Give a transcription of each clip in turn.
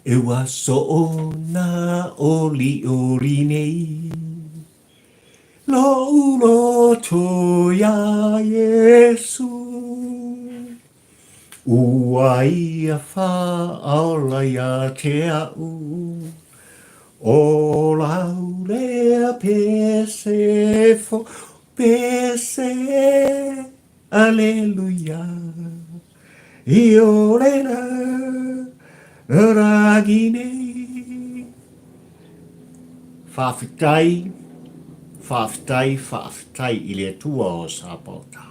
E wa so na oli nei. Lo ulo to ya Yesu. Ua ia wha aola ia te au. O lau lea pese fo pese. Aleluia. I o lena ragine. Whawhitai, whawhitai I le tua o Sāpauta.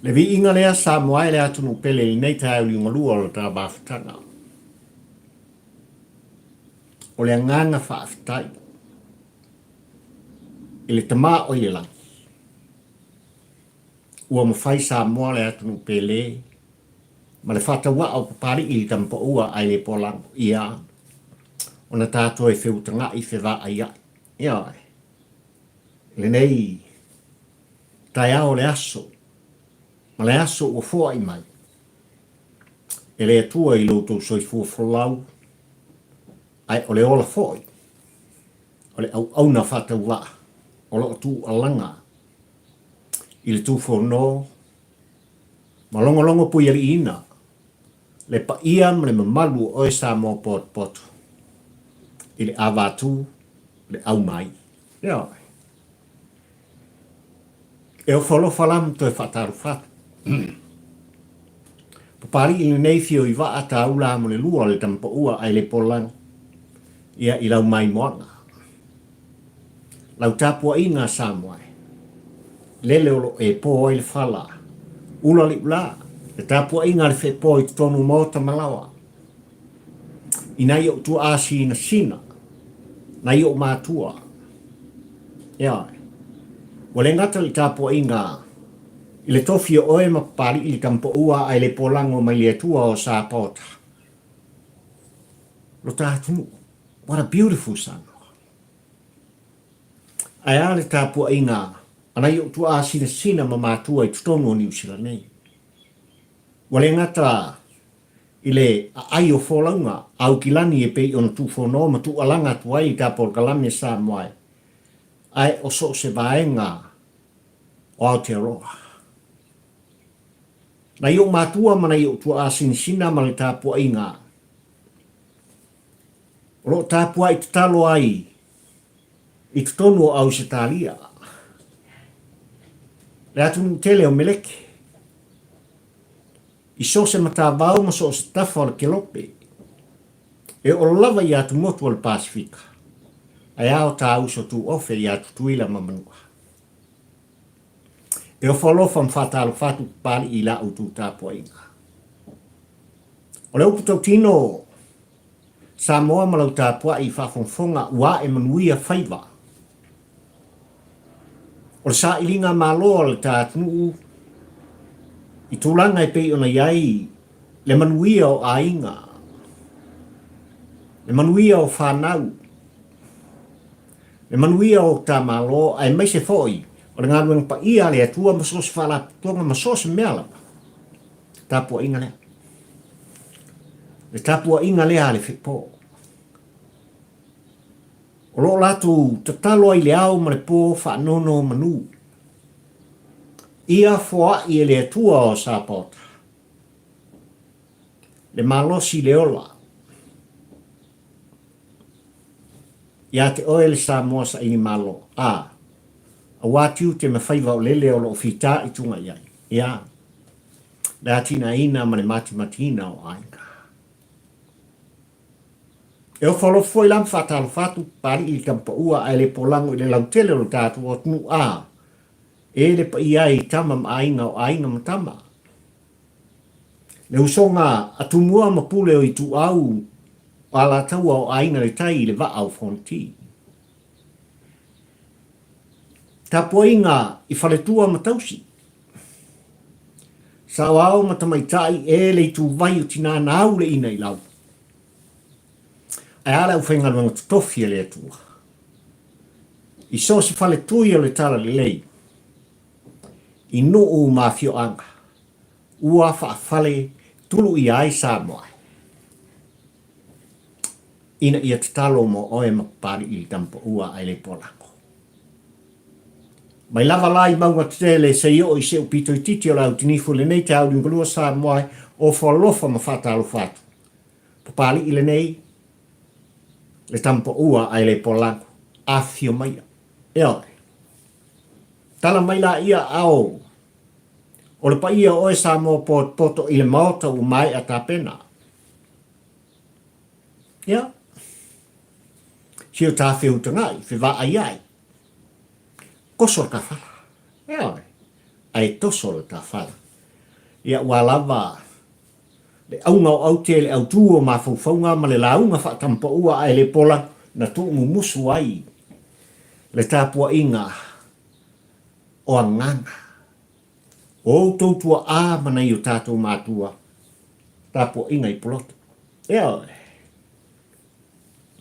Le vi inga lea sa moai lea tunu pele I nei tai uli ngalua o ta bafutanga. O le nganga whawhitai. I le tama o I lang. Ua mawhai sa moa lea tunu pele. Ma le whatawa au papari I tampa ua ai le polang ia. O na tātou e whiutanga I whiwa ai ai. Ia ai. Le nei. Tai ao le aso. Ma le aso ua fua I mai. E le atua I loto soi fua fulau. Ai o le ola foi. O le au na whatawa. O lo tu alanga. I le tu whono. Ma longo pui ali ina. Le pa ia ma le mamalu o e sa mo pot. I le avatu. Le au mai. Ia ai. E o whalo whalam to e whataru whatu. Papari I le neifio I wa ata ula mo le lua le tampa ua ai le polang. Ia I lau mai moanga. Lau tapua I ngā Samoai. Lele olo e po I le whala. Ula li ula. Le tapua I ngā le whe po I tonu mota malawa. I nai o tu asi na sina. Nai o mātua. Ia ai. Wale ngata li tapua I ngā. I le tofi o e mapari I le tampa ua ai le polango mai le tua o Sāpauta. Lo tātunu. What a beautiful son. Ai ale tāpua I ngā. Anai o tu a sina ma mātua I tutonu o New Zealand nei. Wale ngata I le ai o wholaunga au kilani e pei on tu whono ma tu alanga tu ai tāpua kalame Samoai. Ai o so se vaenga o Aotearoa. Na i o mātua ma na I o tu a sina ma le tāpua I ngā. Lo tāpua I tatalo ai I tutonu o au se tālia. Le atunu tele o meleke. I so se matavau ma so se tafa o le kelope. E o lava I atu motu o le Pasifika. Ai ao tā uso tu ofe I atu tuila ma manua. E o whalofa mwhatalo whatu pari I la utu tāpua inga. O le upu tau tino Samoa malau tāpua I whafonfonga ua e manuia whaiva. O le sa ilinga malo le tātunu I tūlanga I pei ona iai le manuia o ainga. Le manuia o whanau. Le manuia o tā malo ai mai se foi. O le ngāruang pa ia le atua masos whala tuanga masos meala. Tāpua inga lea. Le tāpua inga lea le whipo. O lo latu tatalo ai le au ma le pō whaanono manu. Ia fua I le atua o Sāpauta. Le malosi le ola. Ia te oe le Samoa sa ini malo. A watiu te mawhaiva o lele o lo fita I tunga iai. Ia. Le atina ina ma le matina o ainga. E o whalofo I lam whatalo whatu pari I kampa ua ai le polango I le lautele o tātu o tunu a. E le pa iai tama ma ainga o ainga matama. Le usonga atumua mapule o I tu au ala taua o ainga le tai le va au fonti. Tapua inga I whaletua matausi. Sa wao matamaitai e le tu vai o tina nau le ina I lau. Ai ala u whainga luanga tutofi le atua. I so se whaletui o le tala le lei. I no o mafio anga. Ua whaafale tulu i ai Samoa. Ina ia te talo mo oe mapari i tampo ua ai le polango. Mai lava lai maunga tele se i se upito i titi o lau tinifu le nei te au dingalua Samoa o whalofa ma whatalo whatu. Papali i le nei le tampo ua ai le polango. A fio maia. Eo. Tala mai la ia au. O le pa ia oe Samoa poto i le maota u mai a tapena. Eo. Sio tā whiutangai, whiwa ai ai. Koso ka whala. Eo. Ai toso le ka whala. Ia walawa. Le aunga o au te le au tuo ma faufaunga ma le launga whatampa ua ai le pola na tu musu ai. Le tāpua inga o anganga. O tautua a mana i o tātou mātua. Tāpua inga i poloto. Eo.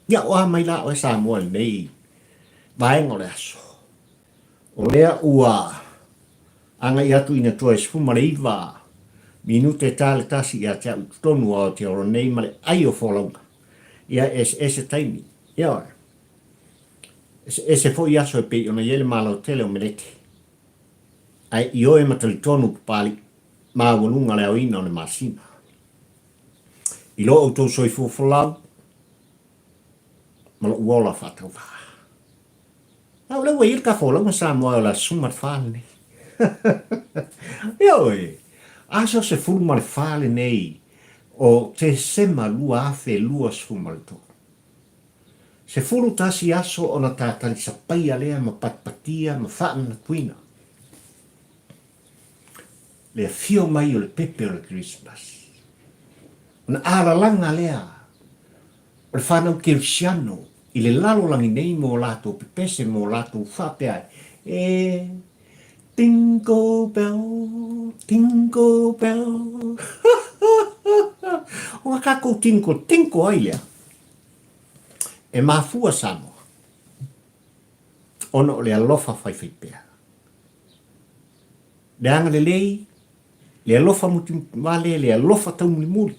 Ia oa mai la o e Samoa nei. Vaenga le aso. O lea ua. Anga i atu ina toa esfuma le iwa. Minute tale tasi ia te tonu o te oro nei male ai o wholaunga. Ia ese taimi. Ia. Ese fo i aso e pe ona iele malo tele o melete. Ai i oe matali tonu pali. Maa walunga leo ina o le masina. I lo au tau soi fufulau. Malo uola whatau wha. Au lewa i ka wholaunga Samoa o la sumat whane. Ia oe. Aso se fulma le whale nei o te sema lua afe lua sfuma le tō. Se fulu tasi aso o na tātali sa paia lea ma patpatia ma whaana puina. Lea fio mai o le pepe o le Christmas. Na ara langa lea o le whanau kirisiano i le lalo langi nei mo lato pepese mo lato whapea Tingle bell, tingle bell. O ka ko tingle ai lea. E mafua Samoa. Ono le alofa whai pea. Le anga le lei, le alofa muti wale, le alofa tau muli.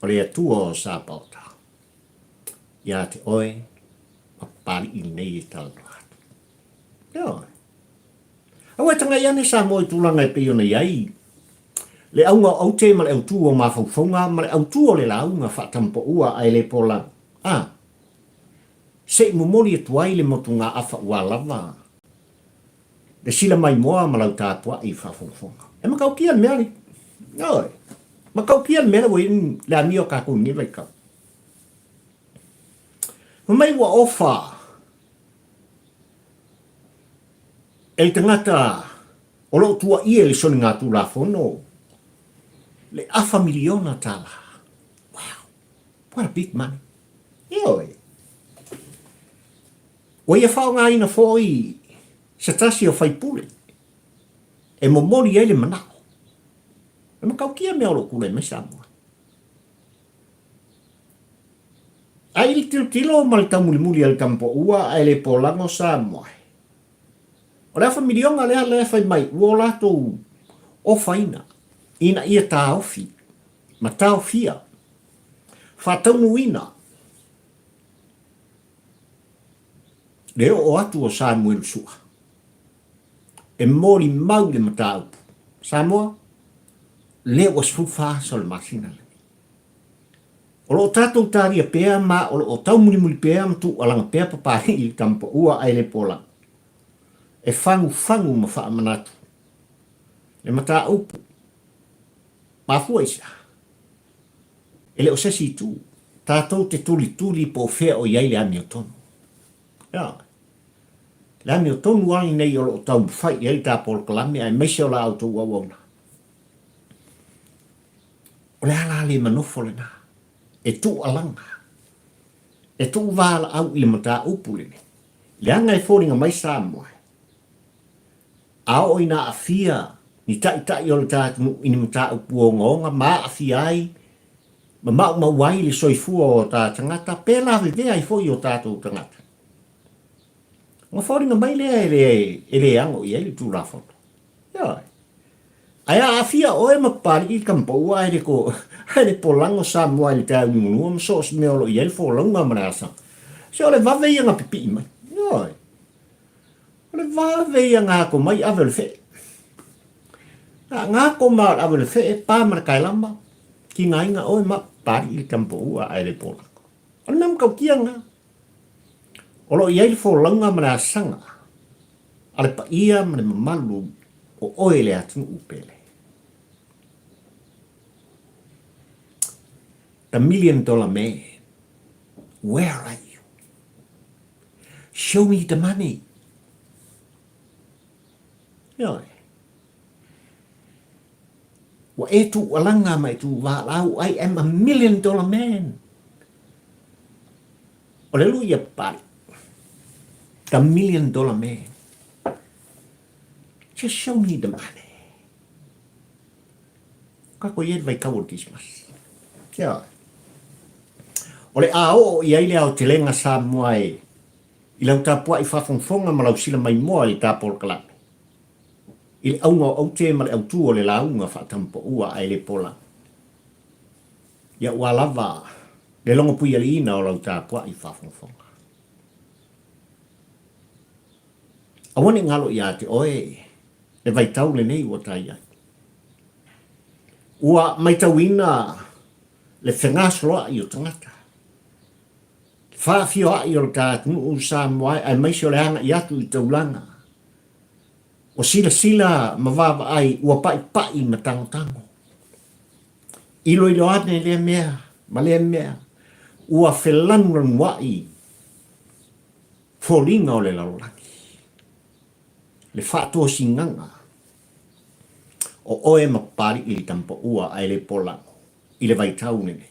O le atua o Sāpauta. Ia te oe, mapari i nei e tala hatu. Ia. Awa tanga iane Samoa i tūlanga e peo nei ai. Le aunga au te ma le au tūo ma faufaunga, ma le au tūo le launga whatampo ua ai le polang. Se i momori e tuai le motunga awha ua lava. Le sila mai moa ma lau tātua i whafaufaunga. E makau kia mea li. Oi. Makau kia mea wo in le amio kako ni lai kau. Mai wa ofa. E tangata o lo tua ia le soni ngā tū la whono. Le afa miliona tala. Wow. What a big money. Eoi. O ia whao ngā ina fōi sa tasi o whaipule. E momori ele manako. E makau kia mea olo kule me Samoa. Ai li tilo ma le tamulimuli al tampo ua ai le polango Samoa. O le afa milionga lea whai mai, ua lato o whaina, ina ia taofi, ma taofia, whataunu ina. Leo o atu o Samuel sua. E mori mau le mataupu. Samoa, leo o sfufa so le masina le. O lo tatou taria pea ma o lo tau muli pea mtu alanga pea papari i tampo ua ai le polango. E fangu ma wha manatu. Le mata upu. Mafua isa. E le o sesi tu. Tātou te tuli po whea o iai le ami o tonu. Ia. Le ami o tonu wani nei o lo tau mwhai iai tā polo kalame ai meise o la auto ua wauna. O le ala le manofo le na. E tu alanga. E tu wala au i le mata upu le ne. Le anga e fōringa mai Samoa. Ao ina afia ni tai o le tātunu ini mata upu o ngonga ma afia ai ma mau wai le soifua o tā tangata pēla vea i fōi o tātou tangata. Ngā whāringa mai lea e le ango i ele tū la whoto. Iai. Aya afia oe mapari I kampa ua aere po lango sa mua I te au ngunua mso os mea olo I ele fo longa marasa. Se ole vave ia ngā pipi mai. Yoi. Ole vave ia ngā ko mai avele fe. Ngā ko maa avele fe pāmara kai lamba. Ki ngā inga oe mapari I kampa ua aere po lango. Ole nam kau kia ngā. Olo I ele fo longa marasanga. Ale pa ia mane mamalu o oe le atu upele. $1 million man. Where are you? Show me the money. Yoi. Wa e tu alanga mai tu walau, I am $1 million man. Hallelujah, pari. $1 million man. Just show me the money. Kako yed vai kau Christmas. Yoi. Ole ao I aile au te lenga sa mua I lau tāpua I whawhongwhonga ma lau sila mai moa I tāpol kalame. I le aunga au te ma le au tū o le launga whatampo ua ai le pola. Ia ua lava le longa pui ali ina o lau tāpua I whawhongwhonga. Awane ngalo I ate oe le vai tau le nei o tai ai. Ua mai tau ina le whengasoloa I o tangata. Whaafio ai o tātu o Samoa ai mai sio le anga I atu I taulanga. O sila mawava ai ua pai ma tango. Ilo ane le mea, ma le mea, ua whelanran wai fōringa o le laulangi. Le whātua singanga o oe mapari I tampa ua ai le polango, I le vai tau nene.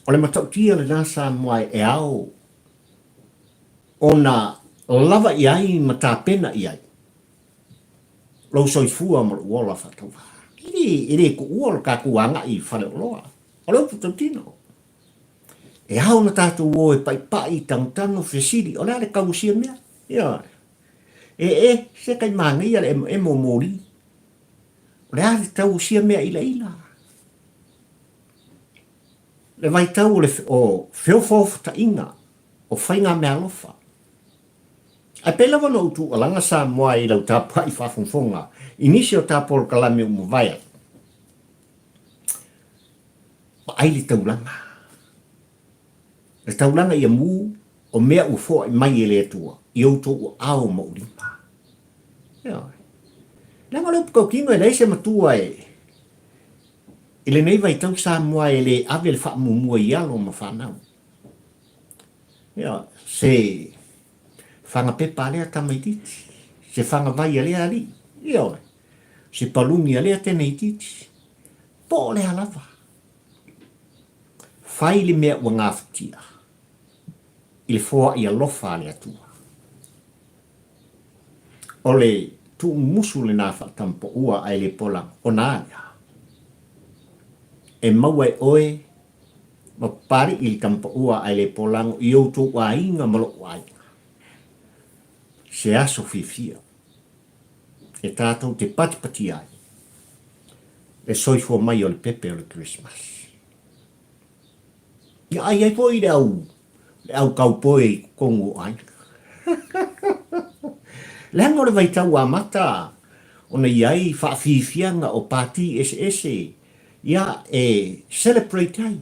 O le matautia le nasa moai e au ona lava I ai ma tāpena I ai. Lau soifua ma uola whatawa. Iri ku uola ka kuanga I whale oloa. O lau putautino. E hao na tātou o e pai tangtano whesiri. O le kausia mea. Ia. Se kai mangi ale e mo mori. O le ale tausia mea ila. Le vai tau o whiofof ta inga, o whainga mea lofa. Ai pela wano utu alanga sa moa I lau tāpua I whawhongwhonga, inisi o tāpol kalame umu vaya. Pa ai le taulanga. Le taulanga I amu o mea ufo I mai ele atua, I auto o ao maurimpa. Langa leo pukau kingo e leise matua Ile nei vai tau sa mua ele ave le wha mumua I alo ma whanau. Ia, se whanga pepa lea tamai titi. Se whanga vai alea ali. Ia, se palungi alea tenei titi. Po lea lava. Whai le mea ua ngāwhitia. Ile fōa I alofa lea tua. Ole tu musu le nā whatampo ua ai le pola o nāia. E maua e oe, ma pari I tampa ua ai le polango I auto wa inga malo wa inga. Se aso fifia. E tātou te pati ai. E soifua mai o le pepe o le Christmas. Ia ai po I le au kaupoe kongu ai. Lengo le vai tau a mata, ona iai whaafifianga o pati ese. Ia celebrate ai.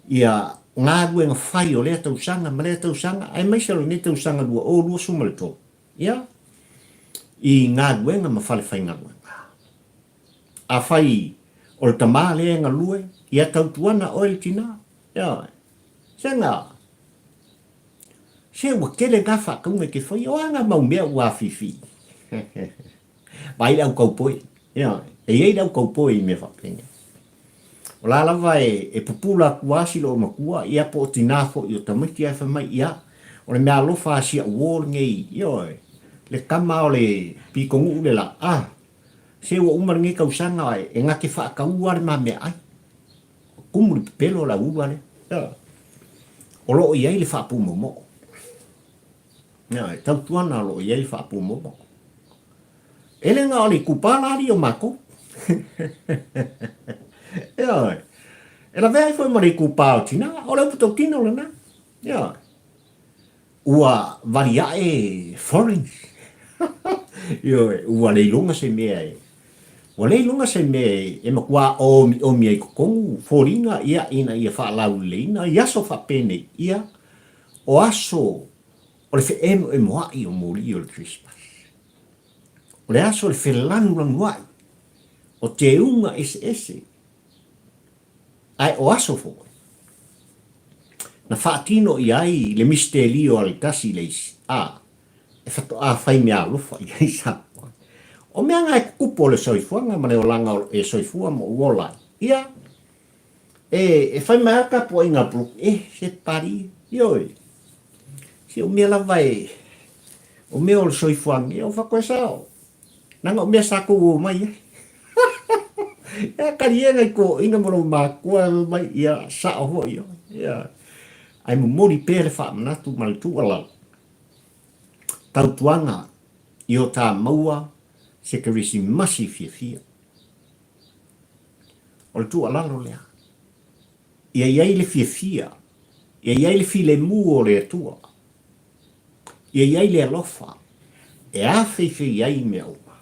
Ia ngā ruenga whai o lea tausanga, ma lea tausanga, ai mai salo ne tausanga lua sumaleto. Ia, I ngā ruenga ma whale whai ngā ruenga. A whai o le tamā lea ngā lue, ia tautuana o le tina. Ia, se ngā. Se wakele ngā whakaunga ke whai, o anga mau mea ua fifi. Vai au kaupoe. Ia, ei dau kaupoe I me whapenga. O la lava e pupula kuasi lo makua, ia po o tinafo I o tamiti ai whamai ia, o le mea lofa asia uol ngei, ioi, le kama o le pikongu le la, se ua umar nge kausanga ai, e ngake whaakaua le ma mea ai, kumuri pelo la ua le, o loo iai le whaapu momo, tau tuana lo iai le whaapu momo, Ele nga oli kupalari o mako. Ia. E la vea foi mari kupao tina, o le puto tino le na. Ia. Ua varia e foreign. Ia, ua leilunga se mea e. Ua leilunga se mea e makua o mi ai kukongu, foringa ia ina ia wha lau leina, ia so wha pene ia, o aso, o le fe e moai o mori o le Christmas. O le aso le fe lanu languai, o te unga ese. Ai o aso fo. Na whaatino i ai le misterio al tasi leisi. E whato a whai mea lufa i ai sa. O mea ngai kupo le soifuanga, ma leo langa e soifua mo uolai. Ia, e whai mea ka po inga bluk, se pari, ioi. Si o mea lava o mea o le soifuanga, o whakoe sao. Nanga o mea sako o mai, Ia karienga i ko inga mono makua mai ia sa o ia. Ia. Ai mo mori pere wha manatu ma le tuala. Tau tuanga i o tā maua se ka risi masi fia. O le tuala lo lea. Ia iai le fia. Ia iai le file mu o le atua. Ia iai le alofa. E a feife iai mea uma.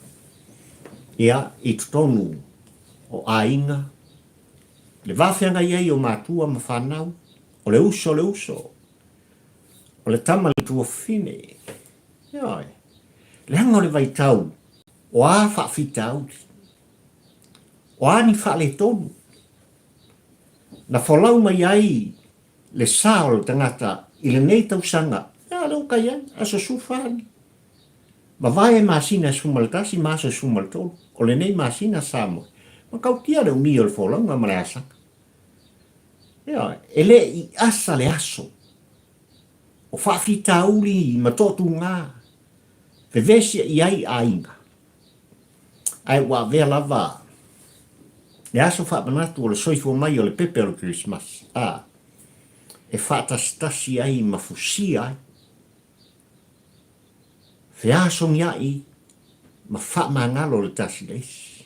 Ia i tutonu o ainga. Le wawhianga iai o mātua ma whanau. O le uso. O le tama le tua fine. Ioi. Le hanga o le vai tau. O a whawhita auti. O a ni wha le tonu. Na wholau mai ai le sā o le tangata i le nei tau sanga. Ia leo kai ai, aso sufani. Ma vai e masina sumaltasi, maso sumaltolu. O le nei masina samo. Ma kau kia le umi o le wholau nga mare asaka. Ia, ele i asa le aso. O whawhita uli i matotu ngā. Te vesia i ai ainga. Ai wa vea lava. Le aso whapanatu o le soifo mai o le pepe o le Christmas. E whatastasi ai mafusi ai. Fe aso ngai ma whamangalo le tasi leisi.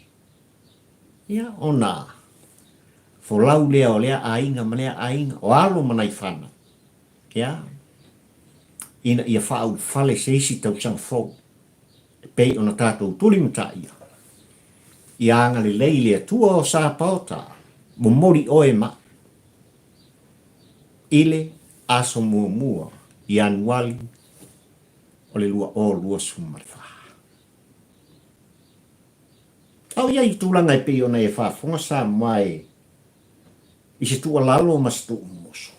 Ia, ona. Folau lea o lea ainga ma lea ainga. O alo manai whana. Ia. Ina ia whaau whale seisi tau sang fau. Pei ona tātou tulimata ia. Ia anga le leile atua o sā paota. Mo mori oe ma. Ile aso mua. I anuali. O le lua sumarfa. Au ia i tūlanga e pei ona e whafonga sa mai. I se tua lalo ma se tuu moso.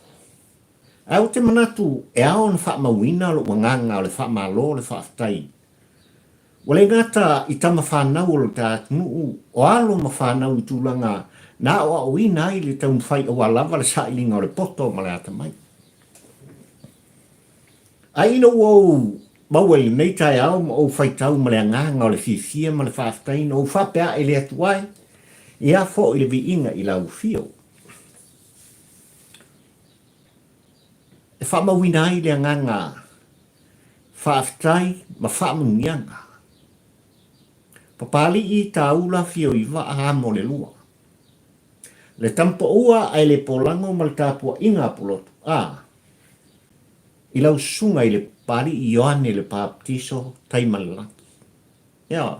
Au te manatu e ao na whamawina lo wanganga o le whamalo le whaftai. Wale ngata i tama whanau o le tātunu o alo ma whanau i tūlanga na o au ina i le tau mwhai o walawa le sailinga o le poto ma le ata mai. A ino o maua i nei tai au ma o whaitau ma le anganga o le fifia ma le whaftai no whapea e le atuai i a fo i le vi inga i lau fio. E whamawina i le anganga whaftai ma whamungianga. Papali i taula fio i wa aha mo le lua. Le tampo ua ai le polango ma le tāpua inga polotu. I lau sunga i le pari i Ioane le baptiso tai malalaki. Ia.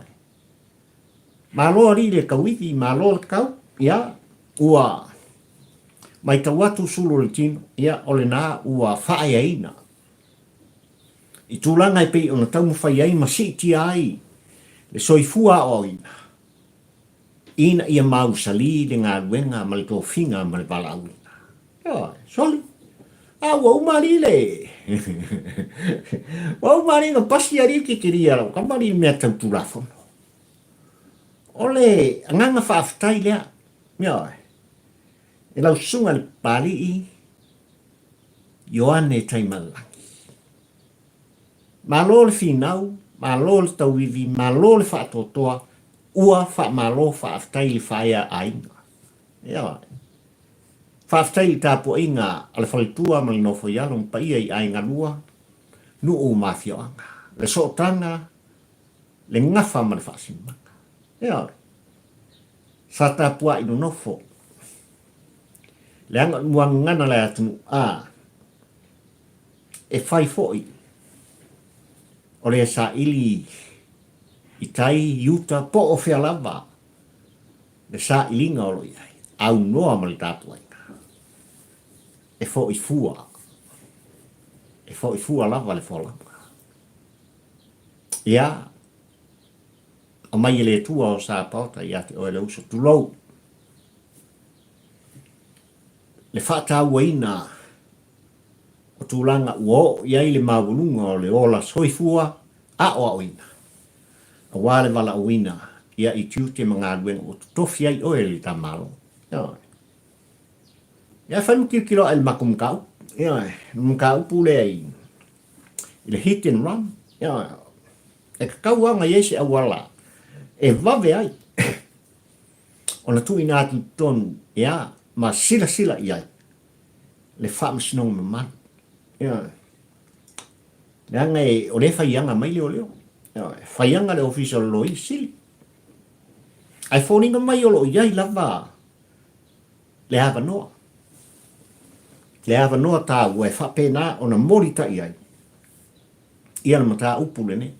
Malo ari le kawithi, malo le kau. Ia. Ua. Mai tawatu sulu le tino. Ia. Ole nā ua whae aina. I tūlanga i pei ona tau mwhai ai masiti ai. Le soifua o ina. Ina ia mau sali le ngā ruenga ma le tofinga ma le balauna. Ia. Soli. Wau mari le. Wau mari nga pasi ari ki kiria lau. Ka mari mea tau tulafono. Ole, nganga whaaftai lea. Ia. E lau sunga le pari i. Ioane taimalaki. Malo le finau. Malo le tauivi. Malo le whaatotoa. Ua malo whaaftai le whaia ainga. Ia. Whaftai tāpua inga ale whalitua ma le nofo ialo mpa ia i ainga lua nu o mafioanga. Le sotanga le ngafa ma le whaasimaka. Ia, sa tā pua ino nofo. Le anga muangana le atunu e whai foi. O le sa ili i tai yuta po o whea lava. Le sa ilinga o lo iai. Au noa ma le tāpua ina. E foi fua. E foi fua lava le wholanga. Ia, a mai le tua o sa pauta ia te oe le uso tulou. Le whata waina o tūlanga uo iai le mawulunga o le ola soifua a o awina. A wale wala awina ia i tiute mga aduenga o tutofi ai oe le tamalo. Ia whanuki kilo el makumkau. Ia, mkau pule ai. I le hit and run. Ia, e kakauanga iese awala. E vave ai. O na tui nātu tonu. Ia, ma sila iai. Le whaamasinong me man. Ia. Nanga e o le whaianga mai leo leo. Ia, whaianga le official loi sili. Ai whoninga mai o lo iai lava. Le hawa noa. Le hawa noa tā ua e whapena o na morita iai. Ia na mata upu le ne.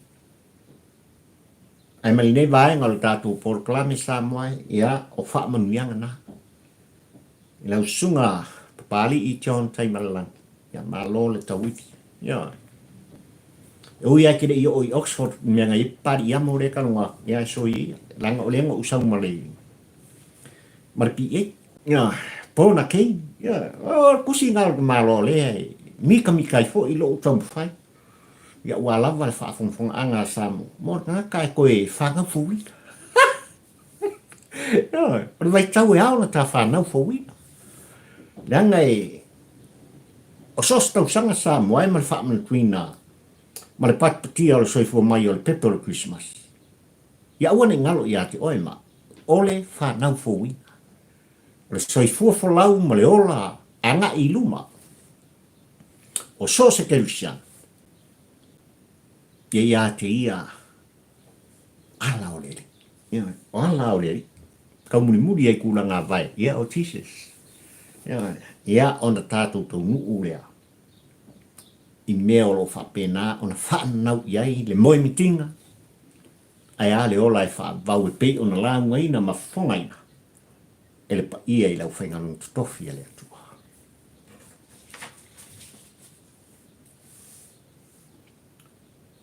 Ai mali nei vaenga le tātou porklame sa moai. Ia o whaamanuianga na. Ila usunga papali i John tai malalang. Ia malo le tawiti. Ia. E ui ai kere i o i Oxford mianga i pari ia mo re kalunga. Ia so i langa o lenga usau malei. Marpi e. Ia. Pona kei. Ia. O kusi ngal malo le. Mika i fo i lo utam fai. Ia wala wale whaafongfonga anga samu. Mo nga kai koe whanga fui. Ia. O le vai tau e au na ta whanau fui. Langa e o sos tau sanga sa moai ma le whaamana tuina ma le patpatia o le soifua mai o le pepe o le Christmas. Ia ua ne ngalo i ate oe ma o le whanau fōwi. O le soifua folau ma le ola anga i luma o so se kerusian. Ia i ate ia ala o leri. O ala o leri. Kau muri ai kula ngā vai. Ia o Jesus. Ia ona tātou tau nuu lea. I mea o lo whapena, ona whanau iai, le moe mitinga. Ai a le ola e whaavau e pei ona launga ina ma whonga ina. E le pa ia i lau whainganong tutofi e le atua.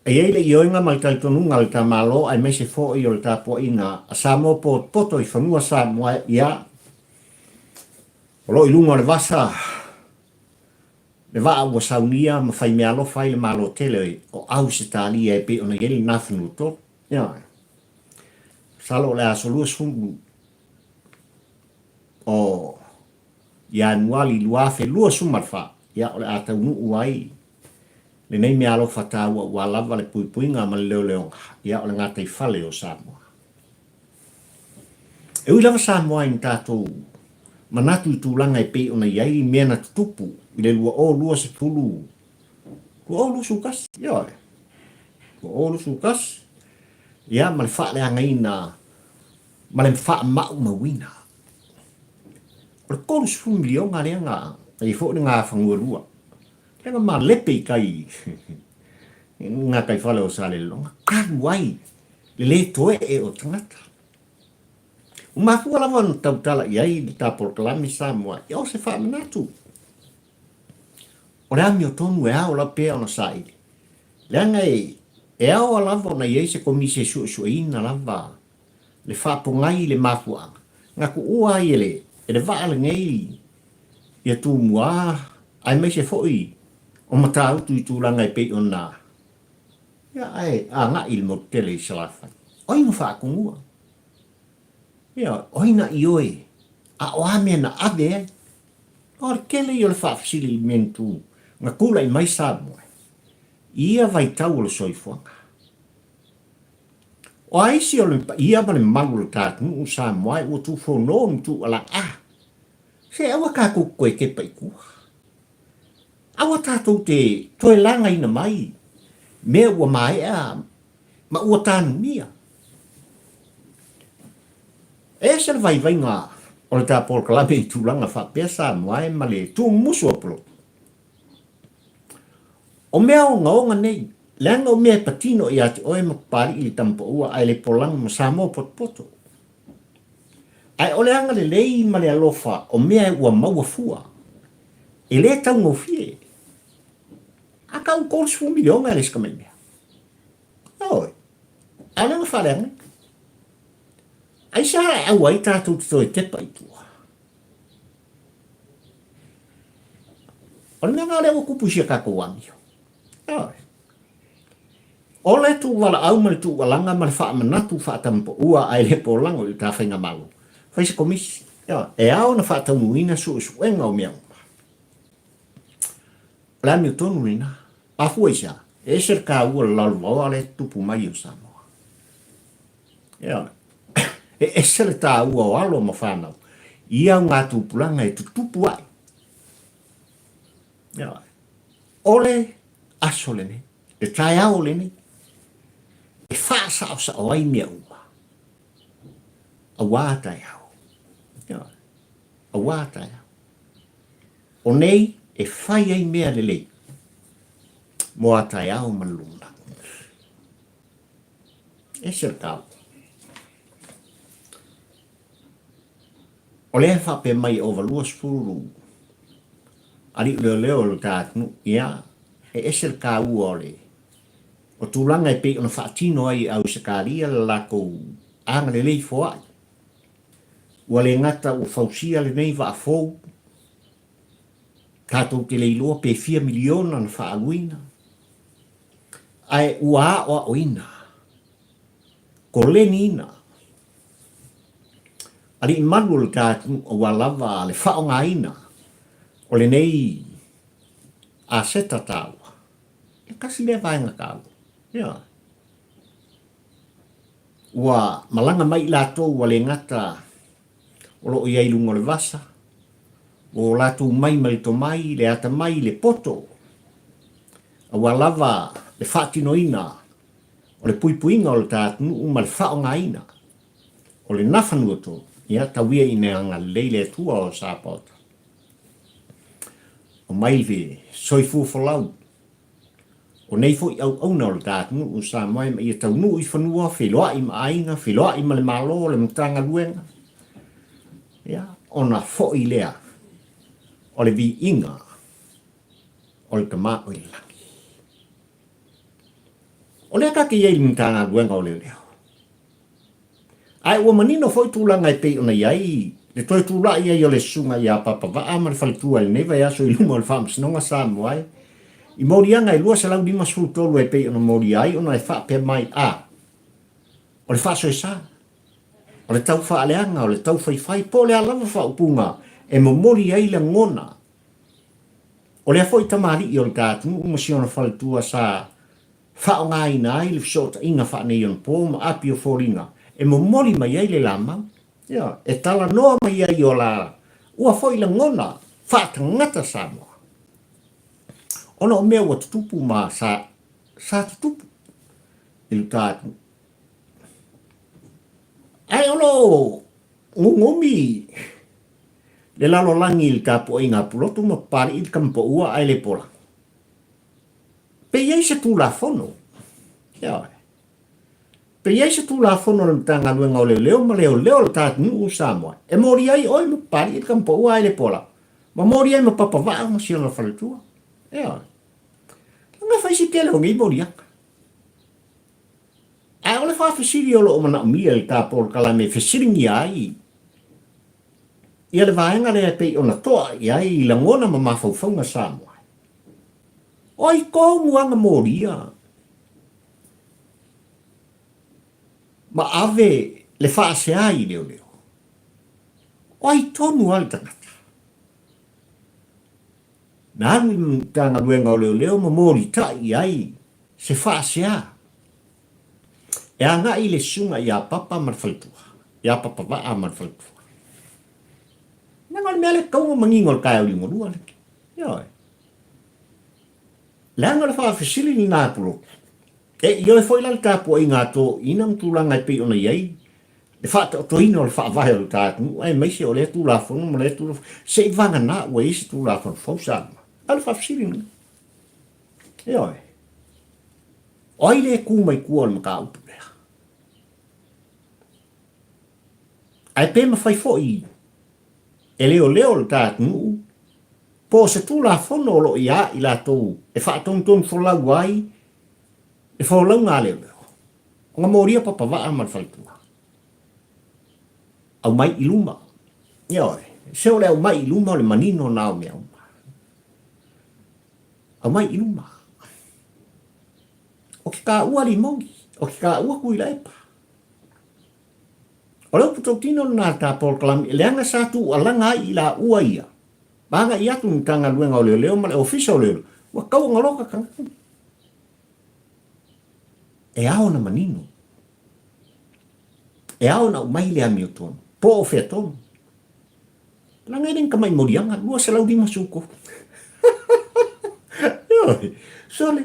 E ei le ioinga mai taitonunga le tamalo, ai mese fo i o le tāpua ina, a sa mo poto i whanua sa moa ia. O lo ilunga le vasa, le waa ua saunia, ma whai mea lo whai le malo tele, o au se tālia e pe ona yeli nāwhanu to. Ia. Salo le aso lua sungu, o Ianuali luafe lua sumarfa, ia o le atau nuu ai. Le nei mea lo whata ua lava le puipuinga ma le leo leonga, ia o le ngātai whale o Samoa. E ui lava Samoa in tātou, manatu i tūlanga e pe ona iai mea na tutupu i le lua se pulu. Lua o lu sukas, ia. Lua o lu sukas, ia ma le wha le angaina, ma le wha mau mawina. O le kolu sifu milionga leanga, e fo ni ngā whangua lua. Leanga ma lepe i kai, ngā kai whale o sa le longa. Kānu ai, le toe e o tangata. Umafua lava no tautala iai di tapol kalami Samoa, ia o se wha manatu. O le ami o tonu e ao la pea o na saili. Leanga e ao a lava o na iei se komise su ina lava. Le wha pongai le mafua. Ngā ku ua i e le vaa le ngei. Ia tū mua, ai mai se foi. O mata autu i tūlanga i pei o na. Ia ai, a ngā il mo tele i salafai. Oi no wha kungua. Ia, oina i oe, a oamea na ave, o kele i o le whaafisili mentu, ngā kula i mai Samoa. Ia vai tau o le soifuanga. O aisi o le ia ma le malu le tātunu o Samoa, o tu whono mtu ala se awa kā koe ke paikua. Awa tātou te toe langa ina mai, mea ua mai ma ua tānu mia. E se le vai ngā, o le tāpol kalame I tūlanga whapea Samoa e ma le tū musu apolo. O mea o ngaonga nei, leanga o mea patino I ate oe makapari I tampa ua ai le polanga ma Samoa potpoto. Ai o leanga le lei ma le alofa o mea ua maua fua. E le tau ngofie. Aka u kōs fu milionga le ska mea. Oi, ana nga whareanga. Ai sa au ai tātou tito e tepa I tua. O le mea le o kupusia kako wangio. Oi. O le tu wala au ma le tu walanga ma le wha manatu wha tampo ua ai le polango I tā whainga malu. Whaisa komisi. E ao na wha taumuina su enga o mea uma. La mi tonu nina. Afu isa. E ser ka ua lalua le tupu mai o Samoa. E ser ta ua o alo ma whanau. Ia ngā tupulanga e tutupu ai. Ole aso lene. E tai ao lene. E whaasa o sa o ai mea uma. A wātai au. A wātai au. O nei e whai ai mea lelei. Mo atai au maluna. E ser tau. O lea whape mai o valua spuru. Ari leo le tātunu, ia, e ser ka ua ole. O tūlanga e pe ona whaatino ai au sakaria le lako anga le lei foai. Ua le ngata ua fausia le nei wa a fou. Tātou te leiloa pe 4 miliona na whaaluina. Ai ua a oa oina. Ko leni ina. Ari imanu le tātunu o walawa le whaonga ina. O le nei a seta tāua. E kasi mea vaenga kāu. Ia. Ua malanga mai lātou wa le ngata o lo iai lungo le vasa. O lātou mai malito mai, le ata mai, le poto. A walawa le whaatino ina. O le puipuinga o le tātunu uma le whaonga ina. O le nafanua tō. Ia tawia ina anga leile tua o sāpota. O mai ve soifu folau. O nei fo I au na o le tātunu o Samoa ma ia taunu I whanua, wheloa I maainga, wheloa I male malo, le mtanga luenga. Ia, o na fo I lea. O le vi inga. O le kama o I langi. O lea kake iei le mtanga luenga o le leo. Ai ua manino foi tūlanga I pei ona iai. Le toi tūla ia I o le sunga ia papa wa ama le whalitua le neva ia so I luma o le whaamsinonga Samoa ai. I morianga I lua se lau lima sultolu e pei ona mori ai ona e whaapea mai a. O le whaaso e sa. O le tau whaaleanga, o le tau whaifai, po le alawa whaupunga e mo mori ai le ngona. O le foi tamari I o le tātunu umasiona whalitua sa whaonga ina ai le fisota inga whaanei on po ma api o foringa. E mo mori mai ai le lama. Ia, e tala noa mai ai o la ua foi le ngona whaatangata Samoa. Ona o mea ua tutupu ma sa tutupu. Ilu tātu. Ai ono ngungumi. Le lalo langi il tapo I ngā pulotu ma pari I kampa ua ai le pola. Pe iei se tū la fono. Ia. Pe iei se tū la fono le mtanga luenga o leo ma leo le tātu u Samoa. E mori ai oi ma pari I kampa ua ai le pola. Ma mori ai ma papa waa ma siona whaletua. Ia. Nga whaisi kele o ngi mori aka. Ai ole whawhisiri o lo o mana umia le tāpolo kalame whisiringi ai. Ia le vaenga le pei ona toa I ai I la ngona ma mawhauwhaunga Samoa. Oi ko muanga moria. Ma ave le whaase ai leo leo. Oi tonu al tangata. Nānu tanga luenga o leo leo ma mori tai ai se whaase a. E anga I le sunga I a papa marwhalitua. I a papa waa marwhalitua. Nanga mea le kaunga mangingol kai o lingo lua leke. Ioi. Le anga le whawhisiri ni nā pulo. E yo foi la tapu i ngā tō ina mtulanga i pe ona iei. E whata o toina o le wha vai o le tātu. Ai meise o le tu la fono, mo le tu se i vanga na ua isi tu la fono fausa. Ala whafsiri ni. E oi. O ai le ku mai kua le maka upu lea. Ai pe ma fai fo i. E leo le tātu. Po se tu la fono o lo ia i la tō. E whata ton fo la wai. E fo lau ngā leo leo. O ngā moria papa waa man whaitua. Au mai i luma. Ia oi. Se o le au mai i luma o le manino nao mea uma. Au mai i luma. O ki kā ua li mongi. O ki kā ua kui la epa. O leo puto tino nā tā Paul Kalami. E leanga sa tu alanga i la ua ia. Banga i atu tanga luenga o leo leo ma le ofisa o leo. Ua kau ngaloka kanga. E ao na manino. E ao na umai le ami o tono. Po o fea tono. Langa eren kamai morianga. Lua se lau di masuko. Sole.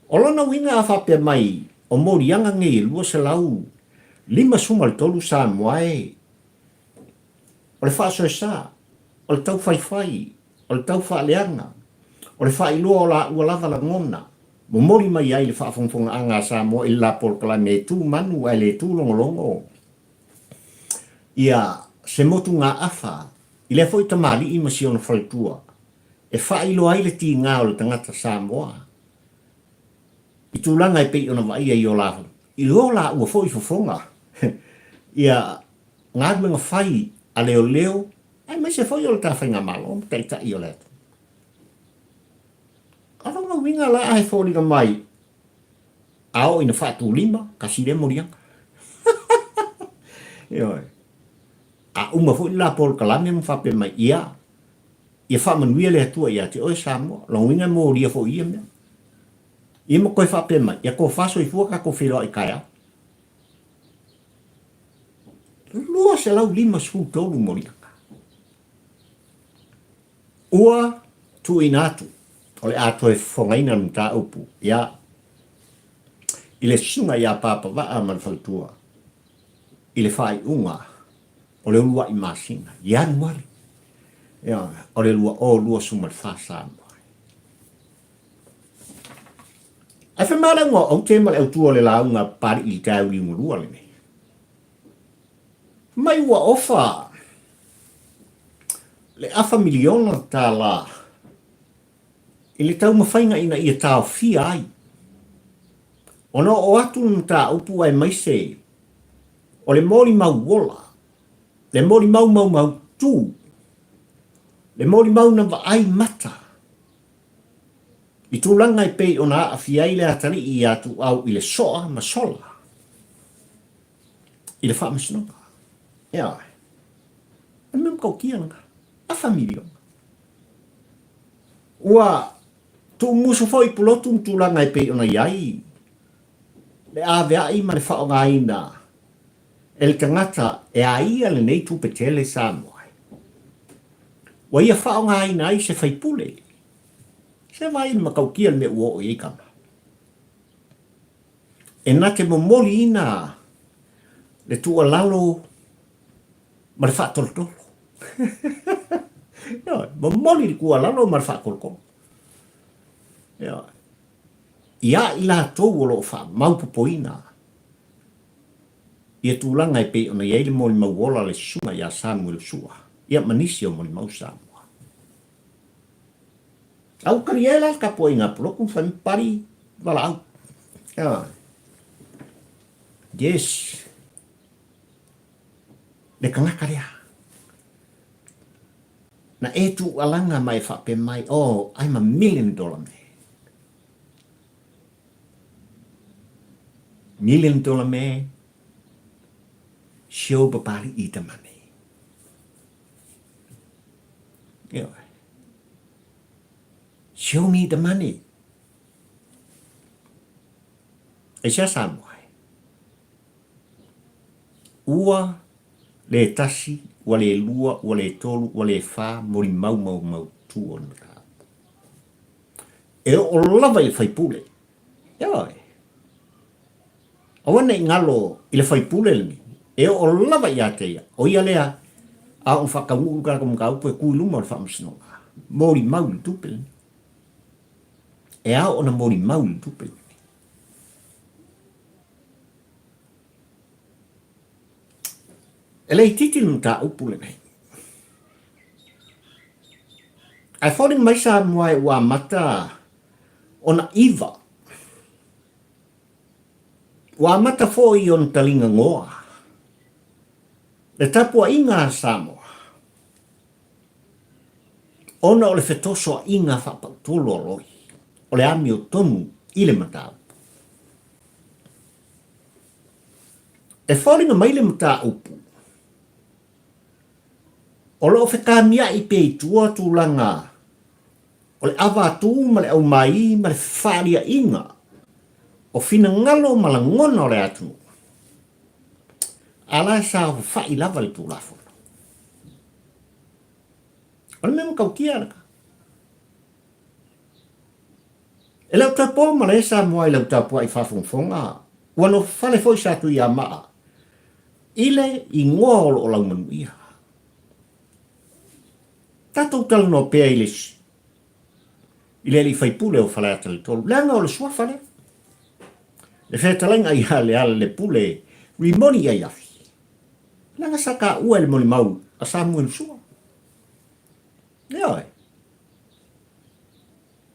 O lona winga a whapea mai. O morianga nge lua se lau. Lima suma le tolu sa moae. O le wha soe sa. O le tau whai. O le tau wha leanga. O le wha ilua o la ua lava la ngona. Mo mori mai ai le whaafongfonga anga sa mo i la Paul Kalami e tū manu ai le tū longolongo. Ia se motu ngā awha, i le foi tamari i masi ona whaitua. E whailo ai le ti ngā o le tangata sa moa. I tūlanga i pei ona vai ai o la. I o la ua foi fofonga. Ia ngā duenga whai a leo leo, ai mai se foi o le ta whai ngā malo, tai ta i o le. Aronga winga la ai fōringa mai. Ao ina whātu lima, kasi le morianga. Ioi. A uma fo la Paul Kalami mo whape mai ia. Ia whamanuia le atua ia te oi Samoa. Long winga mo ria fo ia mea. Ia mo koe whape mai. Ia ko whaso i fuaka ko whiroa i kaya. Lua se lau lima sfu tolu morianga. Ua tu inatu. Ole ato e whangaina ng tā upu. Ia, ile sunga ia papa waa man whautua. Ile whai unga. Ole lua i masinga. Ia nuari. Ia, ole lua o lua sumar whasa mai. Ai whamara ngā au te male au tua le launga pari i tau li ngurua le nei. Mai ua ofa. Le afa miliona tā la. Ile tau mawhainga ina ia taofi ai. Ono o atu nta upu ai maise. O le Molimau wola. Le Molimau mau tu. Le Molimau na wa ai mata. I tūlanga i pei ona a fiai le atari i atu au i le soa ma sola. I le wha masinoka. Ia. An mem kau kia nga. A familio. Ua tu musu foi pulotu tūlanga i pei ona iai. Le avea i ma le wha o ngaina. E le tangata e a ia le nei tu petele sa moai. Wa ia wha o ngaina i se whaipule. Se vai ma kau kia me ua o i kama. E na te momoli ina le tua lalo ma le wha tolotolo. Momoli le kua lalo ma le wha kolokolo. Ia i la tau o lo wha maupupoina. Ia tūlanga i pei ona iei le Molimau wola le sunga ia Samuel sua. Ia manisi o Molimau Samoa. Au kariela ka po inga poloku whan pari wala au. Yes. Le kangaka rea. Na e tu alanga mai whape mai, oh, I'm $1 million man. $1 million man. Show papari i the money. Yeah. Show me the money. E sia samuai. Ua le tasi, ua le lua, ua le tolu, ua le wha, mori mau tu o nara. E o lava i whaipule. Yeah. Awana ngalo ile fai pulel e o lava ia te o ia lea a un whakaungu ka kum ka upo e kuiluma o le whamasino. Mori mau le tupel. E a ona mori mau le tupel. E lei titil mta upu le nei. Ai wharing mai sa mua wa mata ona iwa. Wa mata fo i on talinga ngoa. Le tapua inga Samoa. Ona o le fetoso inga whapatolo loi. O le ami o tonu i le matau. E wharinga mai le mata upu. O lo wheka mia i pe tua tūlanga. O le awa atu ma le au mai ma le wharia inga. O fina ngalo ma la ngona o le atu. Ala sa o whai lava le tūlafo. O le mea kau kia raka. E lau tapo ma le sa mua i lau tapo ai whafungfonga. Wano whale foi sa tu i a maa. Ile i ngoa o lau manu ia. Tatou tala no pea i lesi. Ile li fai pule o whale ata le tolu. Leanga o le sua whale. Le whetalainga i hale ale le pule. Rimoni ai afi. Leanga sa ka ua le Molimau a Samuel sua. Leo e.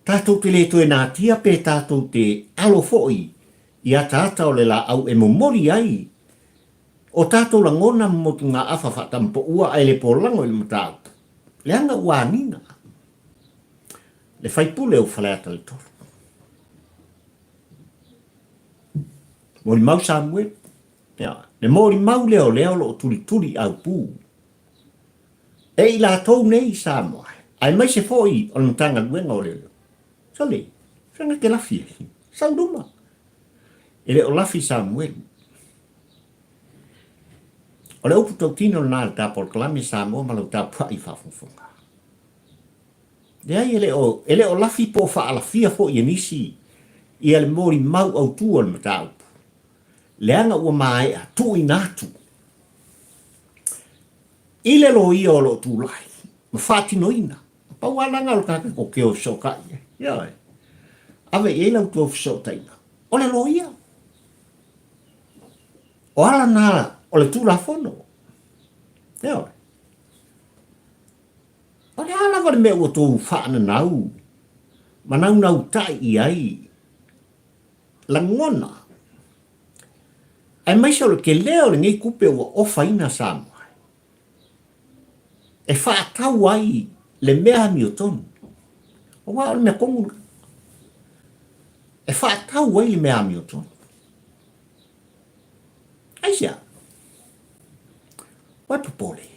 Tatou te le toe nā tia pe tatou te alo foi. I a tata o le la au e momori ai. O tatou la ngona mo tu ngā afa whatampo ua ai le polango i le matau. Leanga ua nina. Le whaipule o whaleata le toro. Molimau Samuel. Le Molimau leo lo turi au pū. E i la tau nei Samoa. Ai mai se foi o mtanga luenga o leo. Sali, whanga ke lafi. Sauruma. Ele o lafi Samuel. O le upu tau tino nā le tāpol kalami Samoa ma lau tāpua i whafunfunga. Ele o lafi po whaalafia fo i nisi i ale Molimau au tuon ma tāupu. Leanga ua mai a tu i nātu. Ile lo ia o lo tūlai. Ma whātino ina. Paualanga o kaka ko keo sokai. Ia. Ave e lau tuo fisotaina. O le lo ia. O ala nā o le tūla fono. Ia. O le ala vare mea ua tō whaana nau. Ma nau tai i ai. La ngona. Ai mai sa o le ke leo le ngei kupe ua ofa ina Samoa. E whaatau ai le mea mi o tonu. O wā o le mea kongu. E whaatau ai le mea mi o tonu. Aisia. Wai popole.